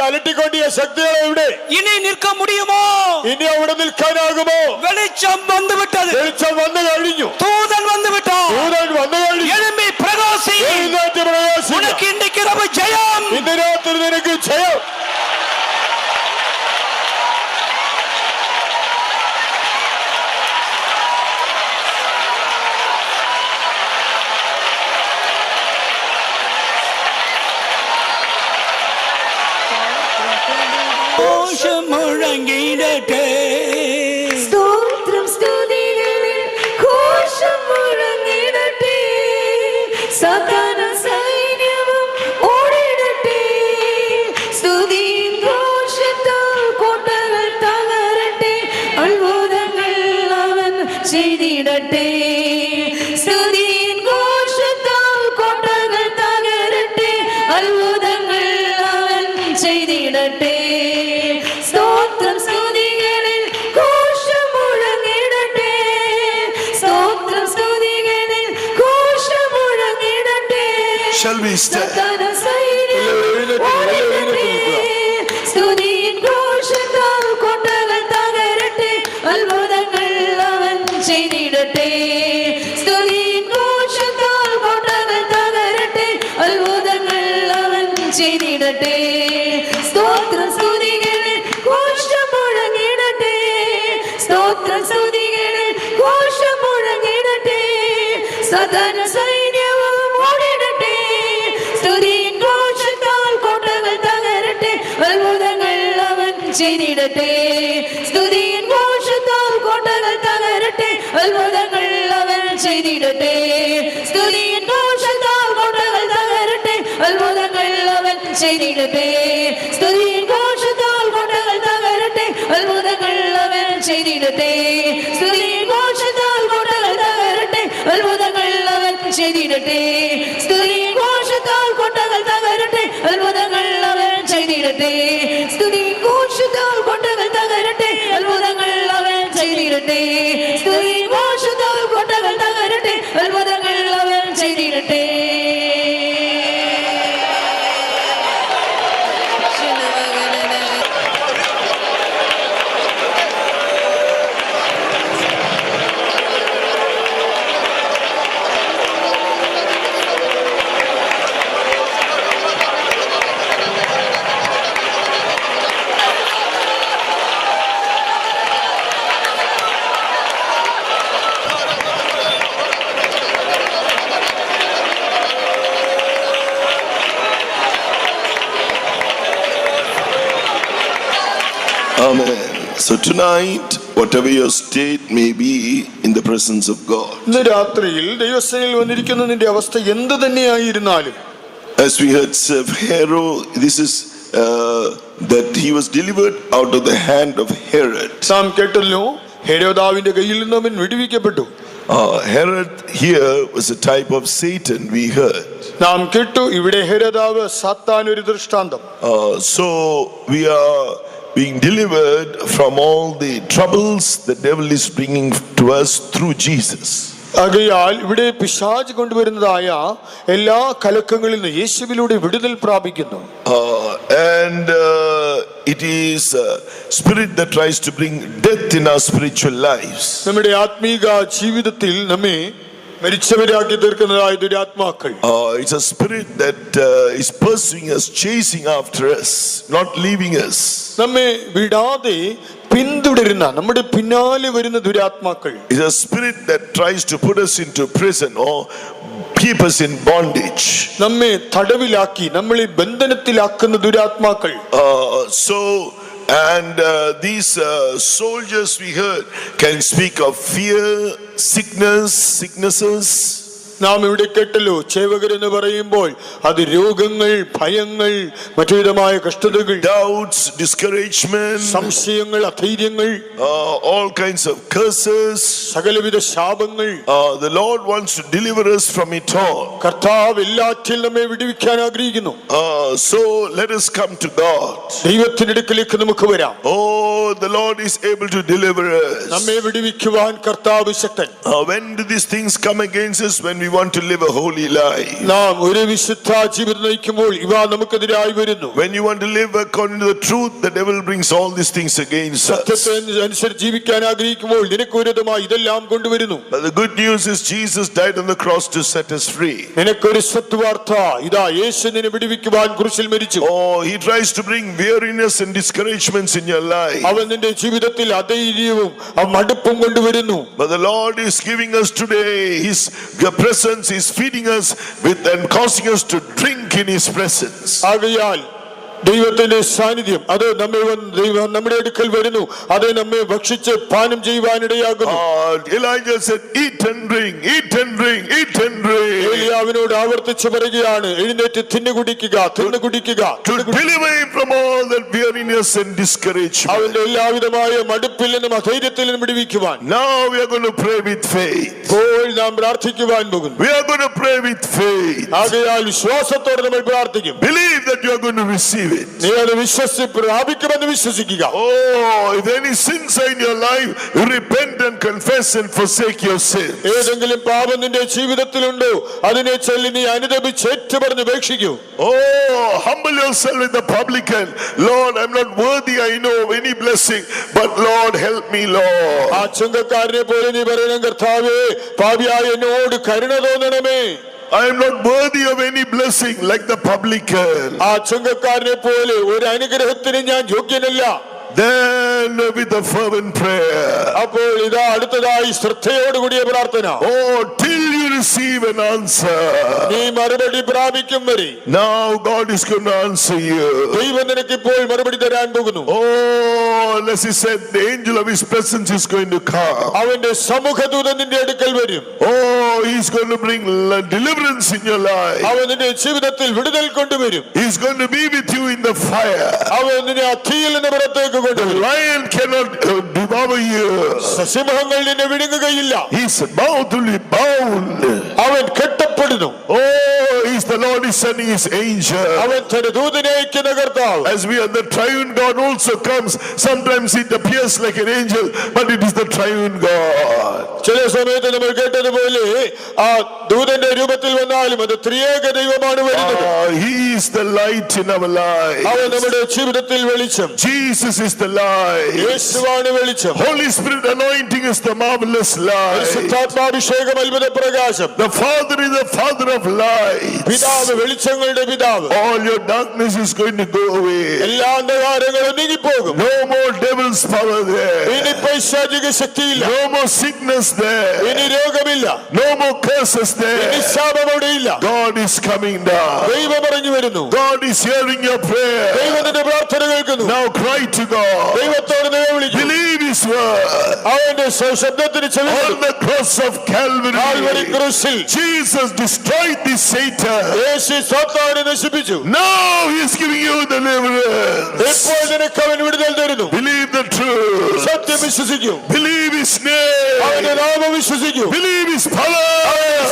അലട്ടിക്കൊണ്ടിയ ശക്തികൾ എവിടെ? இனி நிற்க முடியுமோ? ഇനി അവിടെ നിൽക്കാനാകുമോ? வெளிச்சம் வந்து விட்டது. വെളിച്ചം വന്നു കഴിഞ്ഞു. தூதன் வந்து விட்டான். ദൂതൻ വന്നു കഴിഞ്ഞു. எழும்பி பிரகாசி. എഴുന്നേറ്റ് പ്രകാശിക്ക. உனக்கு இன்றைக்கு இரவு ஜெயம். ഇന്ന് രാത്രി നിനക്ക് ജയം. கோஷம் முழங்கிடட்டே. സ്തോത്രം സ്തുതികളിൽ ഘോഷം മുഴങ്ങിടട്ടെ. സകല സൈന്യവും ഓടിടട്ടെ. സ്തുതിയും ഘോഷത്താൽ കോട്ടകൾ തകരട്ടെ. അത്ഭുതങ്ങൾ അവൻ ചെയ്തിടട്ടെ. സ്തുതിയും ഘോഷത്താൽ കോട്ടകൾ തകരട്ടെ. അത്ഭുതങ്ങൾ അവൻ ചെയ്തിടട്ടെ. സ്തോത്രം സ്തുതികളിൽ ഘോഷം മുഴങ്ങിടട്ടെ. സ്തോത്രം സ്തുതികളിൽ ഘോഷം മുഴങ്ങിടട്ടെ. Shall we stand? സകല സൈന്യവും ഓടിടട്ടെ. സ്തുതിയും ഘോഷത്താൽ കോട്ടകൾ തകരട്ടെ. അത്ഭുതങ്ങൾ അവൻ ചെയ്തിടട്ടെ. സ്തുതിയും ഘോഷത്താൽ കോട്ടകൾ തകരട്ടെ. അത്ഭുതങ്ങൾ അവൻ ചെയ്തിടട്ടെ. സ്തോത്രം സ്തുതികളിൽ ഘോഷം മുഴങ്ങിടട്ടെ. സ്തോത്രം സ്തുതികളിൽ ഘോഷം മുഴങ്ങിടട്ടെ. സകല സൈന്യവും ഓടിടട്ടെ. സ്തുതിയും ഘോഷത്താൽ കോട്ടകൾ തകരട്ടെ. അത്ഭുതങ്ങൾ അവൻ ചെയ്തിടട്ടെ. സ്തുതിയും ഘോഷത്താൽ കോട്ടകൾ തകരട്ടെ. അത്ഭുതങ്ങൾ അവൻ ചെയ്തിടട്ടെ. സ്തുതിയും ഘോഷത്താൽ കോട്ടകൾ തകരട്ടെ. അത്ഭുതങ്ങൾ അവൻ ചെയ്തിടട്ടെ. സ്തുതിയും ഘോഷത്താൽ കോട്ടകൾ തകരട്ടെ. അത്ഭുതങ്ങൾ അവൻ ചെയ്തിടട്ടെ. സ്തുതിയും ഘോഷത്താൽ കോട്ടകൾ തകരട്ടെ. അത്ഭുതങ്ങൾ അവൻ ചെയ്തിടട്ടെ. സ്തുതിയും ഘോഷത്താൽ കോട്ടകൾ തകരട്ടെ. അത്ഭുതങ്ങൾ അവൻ ചെയ്തിടട്ടെ. സ്തുതിയും ഘോഷത്താൽ കോട്ടകൾ തകരട്ടെ. അത്ഭുതങ്ങൾ അവൻ ചെയ്തിടട്ടെ. സ്തുതിയും ഘോഷത്താൽ കോട്ടകൾ തകരട്ടെ. അത്ഭുതങ്ങൾ അവൻ ചെയ്തിടട്ടെ. Amen. So tonight, whatever your state may be in the presence of God, ഇന്ന് രാത്രിയിൽ ദൈവസേനയിൽ വന്നിരിക്കുന്ന നിന്റെ അവസ്ഥ എന്ത് തന്നെയായിരുന്നാലും, as we heard of Pharaoh, this is that he was delivered out of the hand of Herod. നാം കേട്ടല്ലോ, ഹെരോദാവിന്റെ കയ്യിൽ നിന്ന് അവൻ വിടുവിക്കപ്പെട്ടു. Herod here was a type of Satan, we heard. നാം കേട്ടു, ഇവിടെ ഹെരോദാവ് സാത്താൻ ഒരു ദൃഷ്ടാന്തം. So we are being delivered from all the troubles the devil is bringing to us through Jesus. ആകയാൽ ഇവിടെ പിശാച് കൊണ്ടുവരുന്നതായ എല്ലാ കലക്കങ്ങളിൽ നിന്ന് യേശുവിലൂടെ വിടുതൽ പ്രാപിക്കുന്നു. And it is spirit that tries to bring death in our spiritual lives. നമ്മുടെ ആത്മീക ജീവിതത്തിൽ നമ്മെ മരിച്ചവരാക്കി തീർക്കുന്നതായ ദുരാത്മാക്കൾ. It's a spirit that is pursuing us, chasing after us, not leaving us. നമ്മെ വിടാതെ പിന്തുടരുന്ന, നമ്മുടെ പിന്നാലെ വരുന്ന ദുരാത്മാക്കൾ. It's a spirit that tries to put us into prison or keep us in bondage. നമ്മെ തടവിലാക്കി നമ്മളെ ബന്ധനത്തിലാക്കുന്ന ദുരാത്മാക്കൾ. And these soldiers we heard can speak of fear, sicknesses. നാം ഇവിടെ കേട്ടല്ലോ, ചേവകർ എന്ന് പറയുമ്പോൾ അത് രോഗങ്ങൾ, ഭയങ്ങൾ, മറ്റു വിധമായ കഷ്ടതകൾ, doubts, discouragement, സംശയങ്ങൾ, അധൈര്യങ്ങൾ, all kinds of curses. സകലവിധ ശാപങ്ങൾ. The Lord wants to deliver us from it all. കർത്താവ് എല്ലാറ്റിൽ നമ്മെ വിടുവിക്കാൻ ആഗ്രഹിക്കുന്നു. So let us come to God. ദൈവത്തിന്റെ അടുക്കലേക്ക് നമുക്ക് വരാം. Oh, the Lord is able to deliver us. നമ്മെ വിടുവിക്കുവാൻ കർത്താവ് ശക്തൻ. When do these things come against us? When we want to live a holy life. നാം ഒരു വിശുദ്ധ ജീവിതം നയിക്കുമ്പോൾ ഇവ നമുക്കെതിരായി വരുന്നു. When you want to live according to the truth, the devil brings all these things against us. സത്യത്തെ അനുസരിച്ച് ജീവിക്കാൻ ആഗ്രഹിക്കുമ്പോൾ നിനക്ക് വിരുദ്ധമായി ഇതെല്ലാം കൊണ്ടുവരുന്നു. But the good news is Jesus died on the cross to set us free. നിനക്കൊരു സത്വാർത്ത, ഇതാ യേശു നിന്നെ വിടുവിക്കുവാൻ ക്രൂശിൽ മരിച്ചു. Oh, he tries to bring weariness and discouragements in your life. അവൻ നിന്റെ ജീവിതത്തിൽ അധൈര്യവും മടുപ്പും കൊണ്ടുവരുന്നു. But the Lord is giving us today his presence, is feeding us with and causing us to drink in his presence. ആകയാൽ ദൈവത്തിന്റെ സാന്നിധ്യം അത് നമ്മുടെ അടുക്കൽ വരുന്നു. അത് നമ്മെ ഭക്ഷിച്ച് പാനം ചെയ്യുവാനിടയാകുന്നു. Elijah said, eat and drink, eat and drink, eat and drink. ഏലിയാവിനോട് ആവർത്തിച്ച് പറയുകയാണ്, എഴുന്നേറ്റ് തിന്നു കുടിക്കുക, തിന്നു കുടിക്കുക. To deliver him from all that weariness and discouragement. അവന്റെ എല്ലാവിധമായ മടുപ്പിൽ നിന്നും അധൈര്യത്തിൽ നിന്നും വിടുവിക്കുവാൻ. Now we are going to pray with faith. ഇപ്പോൾ നാം പ്രാർത്ഥിക്കുവാൻ പോകുന്നു. We are going to pray with faith. ആകയാൽ വിശ്വാസത്തോടെ നമ്മൾ പ്രാർത്ഥിക്കും. Believe that you are going to receive it. നീ അത് പ്രാപിക്കുമെന്ന് വിശ്വസിക്കുക. Oh, if any sins are in your life, repent and confess and forsake your sins. ഏതെങ്കിലും പാപം നിന്റെ ജീവിതത്തിലുണ്ടോ, അതിനെ ചൊല്ലി നീ അനുതപിച്ച് ഏറ്റുപറഞ്ഞ് ഉപേക്ഷിക്കൂ. Oh, humble yourself with the publican. Lord, I'm not worthy, I know, of any blessing, but Lord, help me, Lord. ആ ചുങ്കക്കാരനെ പോലെ നീ പറയണം, കർത്താവേ, പാപിയായ എന്നോട് കരുണ തോന്നണമേ. I am not worthy of any blessing like the publican. ആ ചുങ്കക്കാരനെ പോലെ ഒരു അനുഗ്രഹത്തിന് ഞാൻ യോഗ്യനല്ല. Then with a fervent prayer. അപ്പോൾ ഇതാ അടുത്തതായി ശ്രദ്ധയോടുകൂടിയ പ്രാർത്ഥന. Oh, till you receive an answer. നീ മറുപടി പ്രാപിക്കും വരെ. Now God is going to answer you. ദൈവം നിനക്ക് ഇപ്പോൾ മറുപടി തരാൻ പോകുന്നു. Oh, as he said, the angel of his presence is going to come. അവന്റെ സമുഖദൂതൻ നിന്റെ അടുക്കൽ വരും. Oh, he's going to bring deliverance in your life. അവൻ നിന്റെ ജീവിതത്തിൽ വിടുതൽ കൊണ്ടുവരും. He's going to be with you in the fire. അവൻ നിന്നെ അഗ്നിയിൽ നിന്ന് പുറത്തേക്ക് The കൊണ്ടുവരും. lion cannot devour you. സിംഹങ്ങൾ നിന്നെ വിഴുങ്ങുകയില്ല. His mouth will be bound. അവൻ കെട്ടപ്പെടുന്നു. Oh, he's the Lord is sending his angel. അവൻ തന്റെ ദൂതനെ അയക്കുന്ന കർത്താവ്. As we are, the triune God also comes. Sometimes it appears like an angel, but it is the triune God. ചില സമയത്ത് നമ്മൾ കേട്ടതുപോലെ ആ ദൂതന്റെ രൂപത്തിൽ വന്നാലും അത് ത്രിയേക ദൈവമാണ് വരുന്നത്. He is the light in our life. അവൻ നമ്മുടെ ജീവിതത്തിൽ വെളിച്ചം. Jesus is the light. യേശുവാണ് വെളിച്ചം. Holy Spirit anointing is the marvelous light. പരിശുദ്ധാത്മാഭിഷേകം അത്ഭുത പ്രകാശം. The Father is the Father of light. പിതാവ് വെളിച്ചങ്ങളുടെ പിതാവ്. All your darkness is going to go away. എല്ലാ അന്ധകാരങ്ങളും നീങ്ങിപ്പോകും. No more devil's power there. ഇനി പൈശാചിക ശക്തിയില്ല. No more sickness there. ഇനി രോഗമില്ല. No more curses ഇനി there. ശാപം അവിടെയില്ല. God is coming down. ദൈവം ഇറങ്ങി വരുന്നു. God is hearing your prayer. ദൈവത്തിന്റെ പ്രാർത്ഥന കേൾക്കുന്നു. Now cry to God. ദൈവത്തോട് നിലവിളിക്കൂ. Believe his word. അവന്റെ ശബ്ദത്തിന് ചെവി On the cross of Calvary Calvary, ക്രൂശിൽ Jesus destroyed this Satan. യേശു സാത്താനെ നശിപ്പിച്ചു. Now he is giving you deliverance. ഇപ്പോൾ നിനക്ക് അവൻ വിടുതൽ തരുന്നു. Believe the truth. സത്യം വിശ്വസിക്കൂ. Believe his name. അവന്റെ നാമം വിശ്വസിക്കൂ. Believe his power.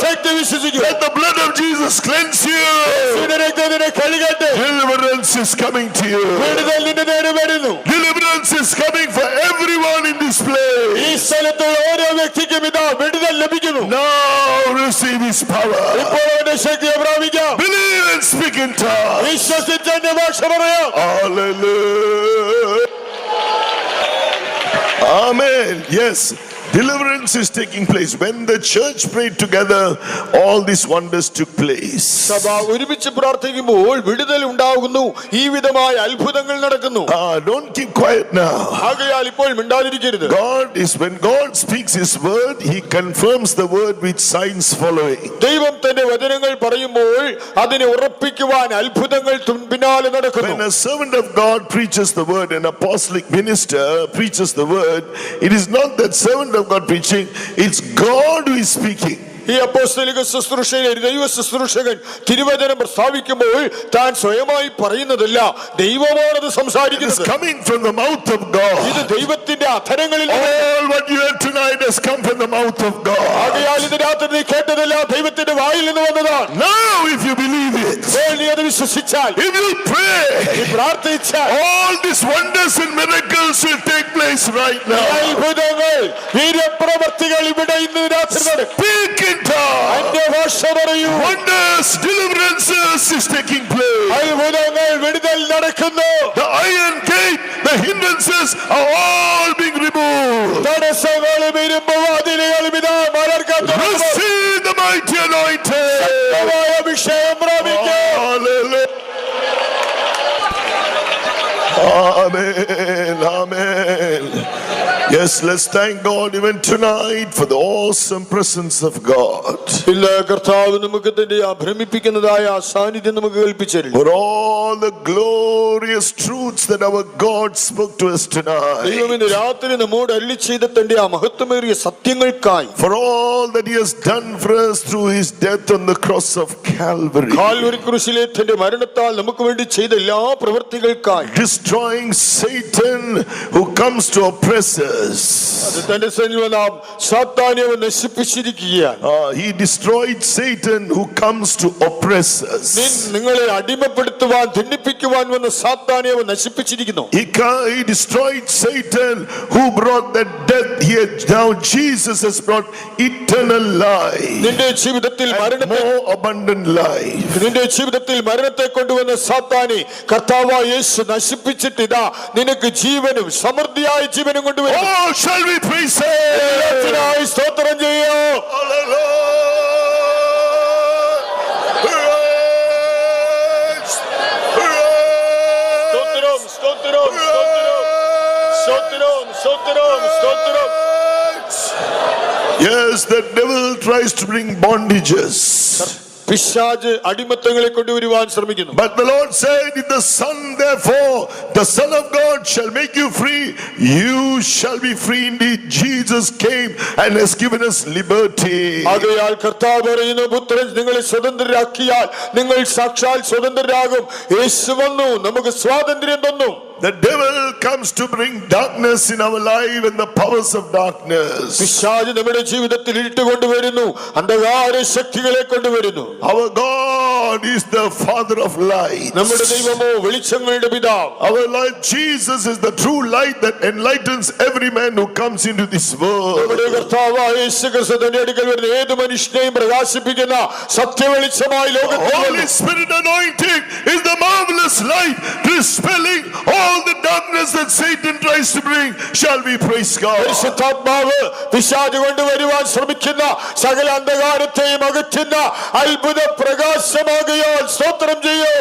ശക്തി വിശ്വസിക്കൂ. Let the blood of Jesus cleanse you. യേശുവിന്റെ രക്തത്തിനെ കഴുകട്ടെ. Deliverance is coming to you. വിടുതൽ നിന്റെ നേരെ വരുന്നു. Deliverance is coming for everyone in this place. ഈ സ്ഥലത്ത് ഓരോ വ്യക്തിക്കും ഇതാ വിടുതൽ ലഭിക്കുന്നു. Now receive his power. ഇപ്പോൾ അവന്റെ ശക്തിയെ പ്രാപിക്കാം. Believe and speak in tongues. വിശ്വസിച്ച് എന്റെ ഭാഷ പറയാം. Hallelujah. Amen. Yes. Deliverance is taking place. When the church prayed together, all these wonders took place. സഭ ഒരുമിച്ച് പ്രാർത്ഥിക്കുമ്പോൾ വിടുതൽ ഉണ്ടാകുന്നു. ഈ വിധമായ അത്ഭുതങ്ങൾ നടക്കുന്നു. Don't keep quiet now. ആകയാൽ ഇപ്പോൾ മിണ്ടാതിരിക്കരുത്. When God speaks his word, he confirms the word with signs following. ദൈവം തന്റെ വചനങ്ങൾ പറയുമ്പോൾ അതിനെ ഉറപ്പിക്കുവാൻ അത്ഭുതങ്ങൾ പിന്നാലെ നടക്കുന്നു. When a servant of God preaches the word, an apostolic minister preaches the word, it is not that servant of God preaching, it's God who is speaking. ഈ അപ്പോസ്തലിക ശുശ്രൂഷയിൽ ദൈവ ശുശ്രൂഷകൻ തിരുവചനം പ്രസ്താവിക്കുമ്പോൾ താൻ സ്വയമായി പറയുന്നതല്ല, ദൈവമാണത് സംസാരിക്കുന്നത്. Coming from the mouth of God. ഇത് ദൈവത്തിന്റെ അധരങ്ങളിൽ All what you heard tonight has come from the mouth of God. ആകയാൽ ഇത് രാത്രി നീ കേട്ടതെല്ലാം ദൈവത്തിന്റെ വായിൽ നിന്ന് വന്നതാണ്. Now if you believe it, നീ അത് വിശ്വസിച്ചാൽ, if you pray, നീ പ്രാർത്ഥിച്ചാൽ, all these wonders and miracles will take place right now. അത്ഭുതങ്ങൾ, വീര്യപ്രവൃത്തികൾ ഇവിടെ ഇന്ന് രാത്രി നടക്കും. Speak in tongues. അന്യഭാഷ പറയൂ. Wonders, deliverances is taking place. അത്ഭുതങ്ങൾ, വിടുതൽ നടക്കുന്നു. The iron gate, the hindrances are all being removed. തടസ്സങ്ങളും ഇരുമ്പുവാതിലുകളും ഇതാ മലർക്കാൻ തുടങ്ങുന്നു. Receive the mighty anointing. അഭിഷേകം പ്രാപിക്കൂ. Hallelujah. Amen. Amen. Yes, let's thank God even tonight for the awesome presence of God. ഇല്ല, കർത്താവ് നമുക്ക് തന്റെ ഭ്രമിപ്പിക്കുന്നതായ സാന്നിധ്യം നമുക്ക് കൽപ്പിച്ചിരുന്നു. For all the glorious truths that our God spoke to us tonight. ദൈവം ഇന്ന് രാത്രി നമ്മോട് അരുളി ചെയ്ത തന്റെ മഹത്വമേറിയ സത്യങ്ങൾക്കായി, For all that He has done for us through His death on the cross of Calvary. Calvary ക്രൂശിലെ തന്റെ മരണത്താൽ നമുക്ക് വേണ്ടി ചെയ്ത എല്ലാ പ്രവൃത്തികൾക്കായി, Destroying Satan who comes to oppress us. തന്റെ സന്നിധിയിൽ നാം സാത്താനെ നശിപ്പിച്ചിരിക്കുകയാണ്. He destroyed Satan who comes to oppress us. നിങ്ങളെ അടിമപ്പെടുത്തുവാൻ, ധിന്നിപ്പിക്കുവാൻ വന്ന സാത്താനെ നശിപ്പിച്ചിരിക്കുന്നു. He destroyed Satan who brought that death. Here now Jesus has brought eternal life, നിന്റെ ജീവിതത്തിൽ more abundant life. നിന്റെ ജീവിതത്തിൽ മരണത്തെ കൊണ്ടുവന്ന സാത്താനെ കർത്താവായ യേശു നശിപ്പിച്ചിട്ട് ഇതാ നിനക്ക് ജീവനും സമൃദ്ധിയായ ജീവനും കൊണ്ടുവരും. Oh, shall we praise Him? സ്തോത്രം ചെയ്യോ. Yes, the devil tries to bring bondages. പിശാച് അടിമത്തങ്ങളെ കൊണ്ടുവരുവാൻ ശ്രമിക്കുന്നു. But the Lord said, if the Son, therefore, the Son of God shall make you free, you shall be free indeed. Jesus came and has given us liberty. ആകയാൽ കർത്താവ് പറയുന്നു, പുത്രൻ നിങ്ങളെ സ്വതന്ത്രരാക്കിയാൽ നിങ്ങൾ സാക്ഷാൽ സ്വതന്ത്രരാകും. യേശു വന്നു, നമുക്ക് സ്വാതന്ത്ര്യം തന്നു. The devil comes to bring darkness in our life and the powers of darkness. പിശാച് നമ്മുടെ ജീവിതത്തിൽ ഇരുട്ട് കൊണ്ടുവരുന്നു, അന്ധകാര ശക്തികളെ കൊണ്ടുവരുന്നു. Our God is the Father of light. നമ്മുടെ ദൈവമോ വെളിച്ചങ്ങളുടെ പിതാവ്. Our Lord Jesus is the true light that enlightens every man who comes into this world. നമ്മുടെ കർത്താവായ യേശു ക്രിസ്തു തന്റെ അടുക്കൽ വരുന്ന ഏത് മനുഷ്യനെയും പ്രകാശിപ്പിക്കുന്ന സത്യവെളിച്ചമായി ലോകത്തിൽ Holy Spirit anointing is the marvelous light dispelling all the darkness that Satan tries to bring. Shall we praise God? പരിശുദ്ധാത്മാവ് പിശാച് കൊണ്ടുവരുവാൻ ശ്രമിക്കുന്ന സകല അന്ധകാരത്തെയും അകറ്റുന്ന അത്ഭുത പ്രകാശമാകയാൽ സ്തോത്രം ചെയ്യൂ.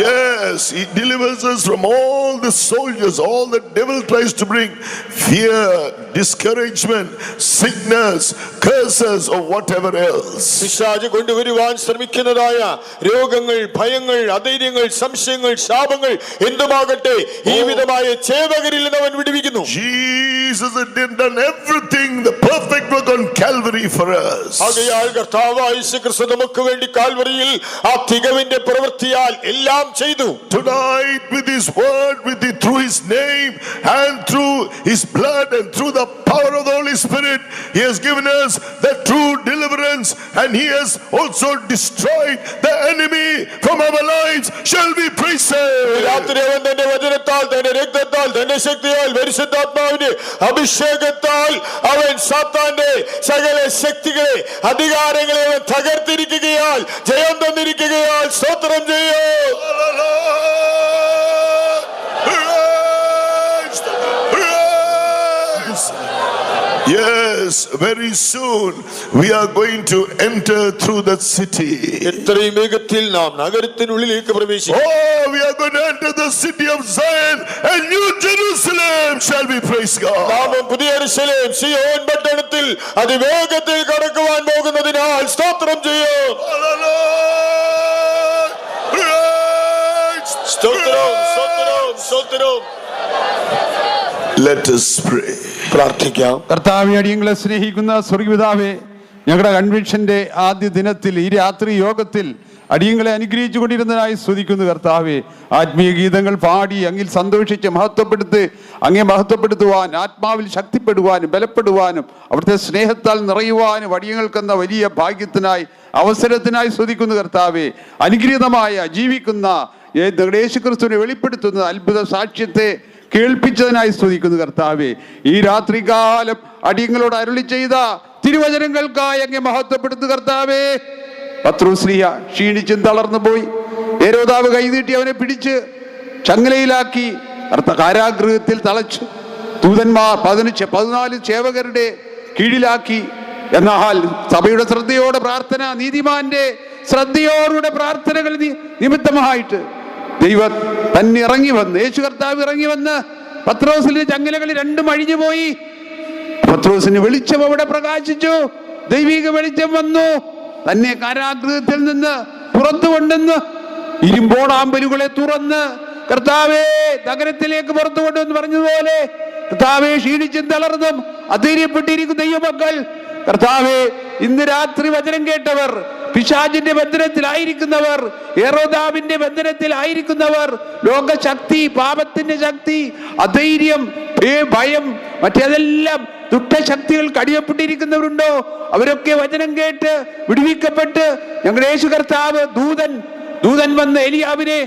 Yes, He delivers us from all the soldiers, all the devil tries to bring fear, discouragement, sickness, curses or whatever else. പിശാച് കൊണ്ടുവരുവാൻ ശ്രമിക്കുന്നതായ രോഗങ്ങൾ, ഭയങ്ങൾ, അധൈര്യങ്ങൾ, സംശയങ്ങൾ, ശാപങ്ങൾ എന്തുമാകട്ടെ ഈ വിധമായ ചേവകരിൽ നിന്ന് അവൻ വിടുവിക്കുന്നു. Jesus had done everything, the perfect work on Calvary for us. ആകയാൽ കർത്താവായ യേശു ക്രിസ്തു നമുക്ക് വേണ്ടി കാൽവരിയിൽ ആ തികവിന്റെ പ്രവൃത്തിയാൽ എല്ലാം ചെയ്തു. Tonight with His word, through His name and through His blood and through the power of the Holy Spirit, He has given us the true deliverance, and He has also destroyed the enemy from our lives. Shall we praise Him? രാത്രി അവൻ തന്റെ വചനത്താൽ, തന്റെ രക്തത്താൽ, തന്റെ ശക്തിയാൽ, പരിശുദ്ധാത്മാവിന്റെ അഭിഷേകത്താൽ അവൻ സാത്താന്റെ സകല ശക്തികളെ, അധികാരങ്ങളെ അവൻ തകർത്തിരിക്കുകയാൽ, ജയം തന്നിരിക്കുകയാൽ സ്തോത്രം ചെയ്യൂ. Yes, very soon we are going to enter through that city. എത്രയും വേഗത്തിൽ നാം നഗരത്തിനുള്ളിലേക്ക് പ്രവേശിക്കും. Oh, we are going to enter the city of Zion and New Jerusalem. Shall we praise God? നാം പുതിയ യെരൂശലേം, സിയോൻ പട്ടണത്തിൽ അതിവേഗത്തിൽ കടക്കുവാൻ പോകുന്നതിനാൽ സ്തോത്രം ചെയ്യൂ. സ്തോത്രം. സ്തോത്രവും. Let us pray. പ്രാർത്ഥിക്കാം. കർത്താവേ, അടിയങ്ങളെ സ്നേഹിക്കുന്ന സ്വർഗ്ഗപിതാവേ, ഞങ്ങളുടെ കൺവെൻഷന്റെ ആദ്യ ദിനത്തിൽ ഈ രാത്രി യോഗത്തിൽ അടിയങ്ങളെ അനുഗ്രഹിച്ചു കൊണ്ടിരുന്നതിനായി സ്തുതിക്കുന്നു കർത്താവേ. ആത്മീയ ഗീതങ്ങൾ പാടി അങ്ങിൽ സന്തോഷിച്ച് അങ്ങേ മഹത്വപ്പെടുത്തുവാൻ, ആത്മാവിൽ ശക്തിപ്പെടുവാനും ബലപ്പെടുവാനും അവിടുത്തെ സ്നേഹത്താൽ നിറയുവാനും അടിയങ്ങൾക്കെന്ന വലിയ ഭാഗ്യത്തിനായി അവസരത്തിനായി സ്തുതിക്കുന്നു കർത്താവേ. അനുഗ്രഹീതമായ ജീവിക്കുന്ന യേശുക്രിസ്തുവിനെ വെളിപ്പെടുത്തുന്ന അത്ഭുത സാക്ഷ്യത്തെ കേൾപ്പിച്ചതിനായി സ്തുതിക്കുന്നു കർത്താവേ. ഈ രാത്രികാലം അടിയങ്ങളോട് അരുളി ചെയ്ത തിരുവചനങ്ങൾക്കായി അങ്ങേ മഹത്വപ്പെടുത്തു കർത്താവേ. പത്രോസ്ലീഹ ക്ഷീണിച്ചും തളർന്നു പോയി. ഹേരോദാവ് കൈനീട്ടി അവനെ പിടിച്ച് ചങ്ങലയിലാക്കി കാരാഗൃഹത്തിൽ തളച്ചു. ദൂതന്മാർ 14 സേവകരുടെ കീഴിലാക്കി. എന്നാൽ സഭയുടെ ശ്രദ്ധയോടെ പ്രാർത്ഥന, നീതിമാന്റെ ശ്രദ്ധയോടെ പ്രാർത്ഥനകൾ നിമിത്തമായിട്ട് ദൈവം തന്നെ ഇറങ്ങി വന്ന്, യേശു കർത്താവ് ഇറങ്ങി വന്ന് പത്രോസിന്റെ ചങ്ങലകൾ രണ്ടും അഴിഞ്ഞു പോയി. പത്രോസിന് വെളിച്ചം അവിടെ പ്രകാശിച്ചു. ദൈവിക വെളിച്ചം വന്നു. തന്നെ കാരാഗൃഹത്തിൽ നിന്ന് പുറത്തു കൊണ്ടുവന്ന് ഇരുമ്പോടാമ്പലുകളെ തുറന്ന് കർത്താവേ നഗരത്തിലേക്ക് പുറത്തു കൊണ്ടുവന്ന് പറഞ്ഞതുപോലെ കർത്താവേ, ക്ഷീണിച്ചും തളർന്നും അധൈര്യപ്പെട്ടിരിക്കുന്ന ദൈവമക്കൾ, കർത്താവേ, ഇന്ന് രാത്രി വചനം കേട്ടവർ, പിശാചിന്റെ ബന്ധനത്തിലായിരിക്കുന്നവർ, ഹെരോദാവിന്റെ ബന്ധനത്തിലായിരിക്കുന്നവർ, ലോകശക്തി, പാപത്തിന്റെ ശക്തി, അധൈര്യം, ഭയം, മറ്റേതെല്ലാം ദുഷ്ടശക്തികൾക്ക് അടിമപ്പെട്ടിരിക്കുന്നവരുണ്ടോ? അവരൊക്കെ വചനം കേട്ട് വിടുവിക്കപ്പെട്ട് ഞങ്ങളുടെ യേശു കർത്താവ് ദൂതൻ വന്ന് എലിയാവിനെ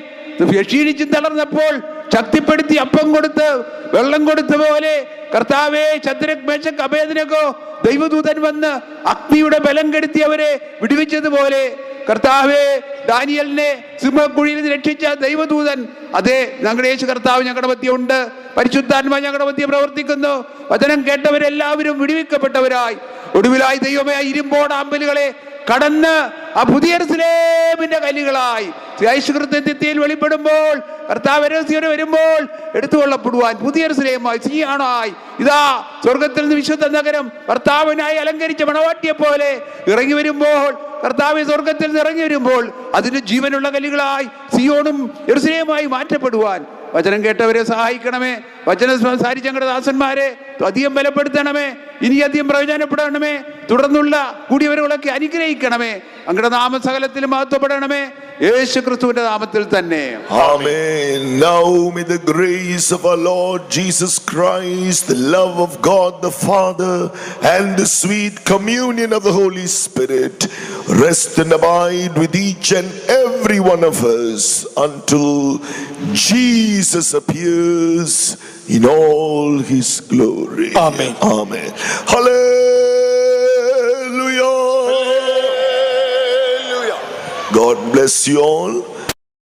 ക്ഷീണിച്ചും തളർന്നപ്പോൾ ശക്തിപ്പെടുത്തി അപ്പം കൊടുത്ത് വെള്ളം കൊടുത്ത പോലെ കർത്താവേ, ശദ്രക്, മേശക്, അബേദ്നെഗോ ദൈവദൂതൻ വന്ന് അഗ്നിയുടെ ബലം കെടുത്തി അവരെ വിടുവിച്ചതുപോലെ കർത്താവേ, ദാനിയലിനെ സിംഹക്കുഴിയിൽ നിന്ന് രക്ഷിച്ച ദൈവദൂതൻ, അതെ, ഞങ്ങളുടെ യേശു കർത്താവ് ഞങ്ങളുടെ മധ്യ ഉണ്ട്. പരിശുദ്ധാത്മ ഞങ്ങളുടെ മധ്യ പ്രവർത്തിക്കുന്നു. വചനം കേട്ടവരെല്ലാവരും വിടുവിക്കപ്പെട്ടവരായി ഒടുവിലായി ദൈവമേ ഇരുമ്പോടാമ്പലുകളെ കടന്ന് ആ പുതിയ യെരൂശലേമിന്റെ കല്ലുകളായി യേശുക്രിസ്തുവിൽ വെളിപ്പെടുമ്പോൾ, കർത്താവ് വരുമ്പോൾ എടുത്തുകൊള്ളപ്പെടുവാൻ പുതിയ യെരൂശലേമായി സിയോനായി ഇതാ സ്വർഗത്തിൽ നിന്ന് വിശുദ്ധ നഗരം കർത്താവിനായി അലങ്കരിച്ച മണവാട്ടിയെ പോലെ ഇറങ്ങി വരുമ്പോൾ, കർത്താവ് സ്വർഗത്തിൽ നിന്ന് ഇറങ്ങി വരുമ്പോൾ അതിന് ജീവനുള്ള കല്ലുകളായി സിയോണും യെരൂശലേമായി മാറ്റപ്പെടുവാൻ വചനം കേട്ടവരെ സഹായിക്കണമേ. വചനം സംസാരിച്ച ഞങ്ങളുടെ ദാസന്മാരെ അധികം ബലപ്പെടുത്തണമേ. ഇനി അധികം പ്രയോജനപ്പെടണമേ. തുടർന്നുള്ള കൂടിയവരുകളൊക്കെ അനുഗ്രഹിക്കണമേ. അങ്ങയുടെ നാമസകലത്തിലും മഹത്വപ്പെടണമേ. യേശു ക്രിസ്തുവിന്റെ നാമത്തിൽ തന്നെ. Amen. Now may the grace of our Lord Jesus Christ, the love of God the Father, and the sweet communion of the Holy Spirit rest and abide with each and every one of us until Jesus appears in all his glory. Amen. Amen. Hallelujah. God bless you all.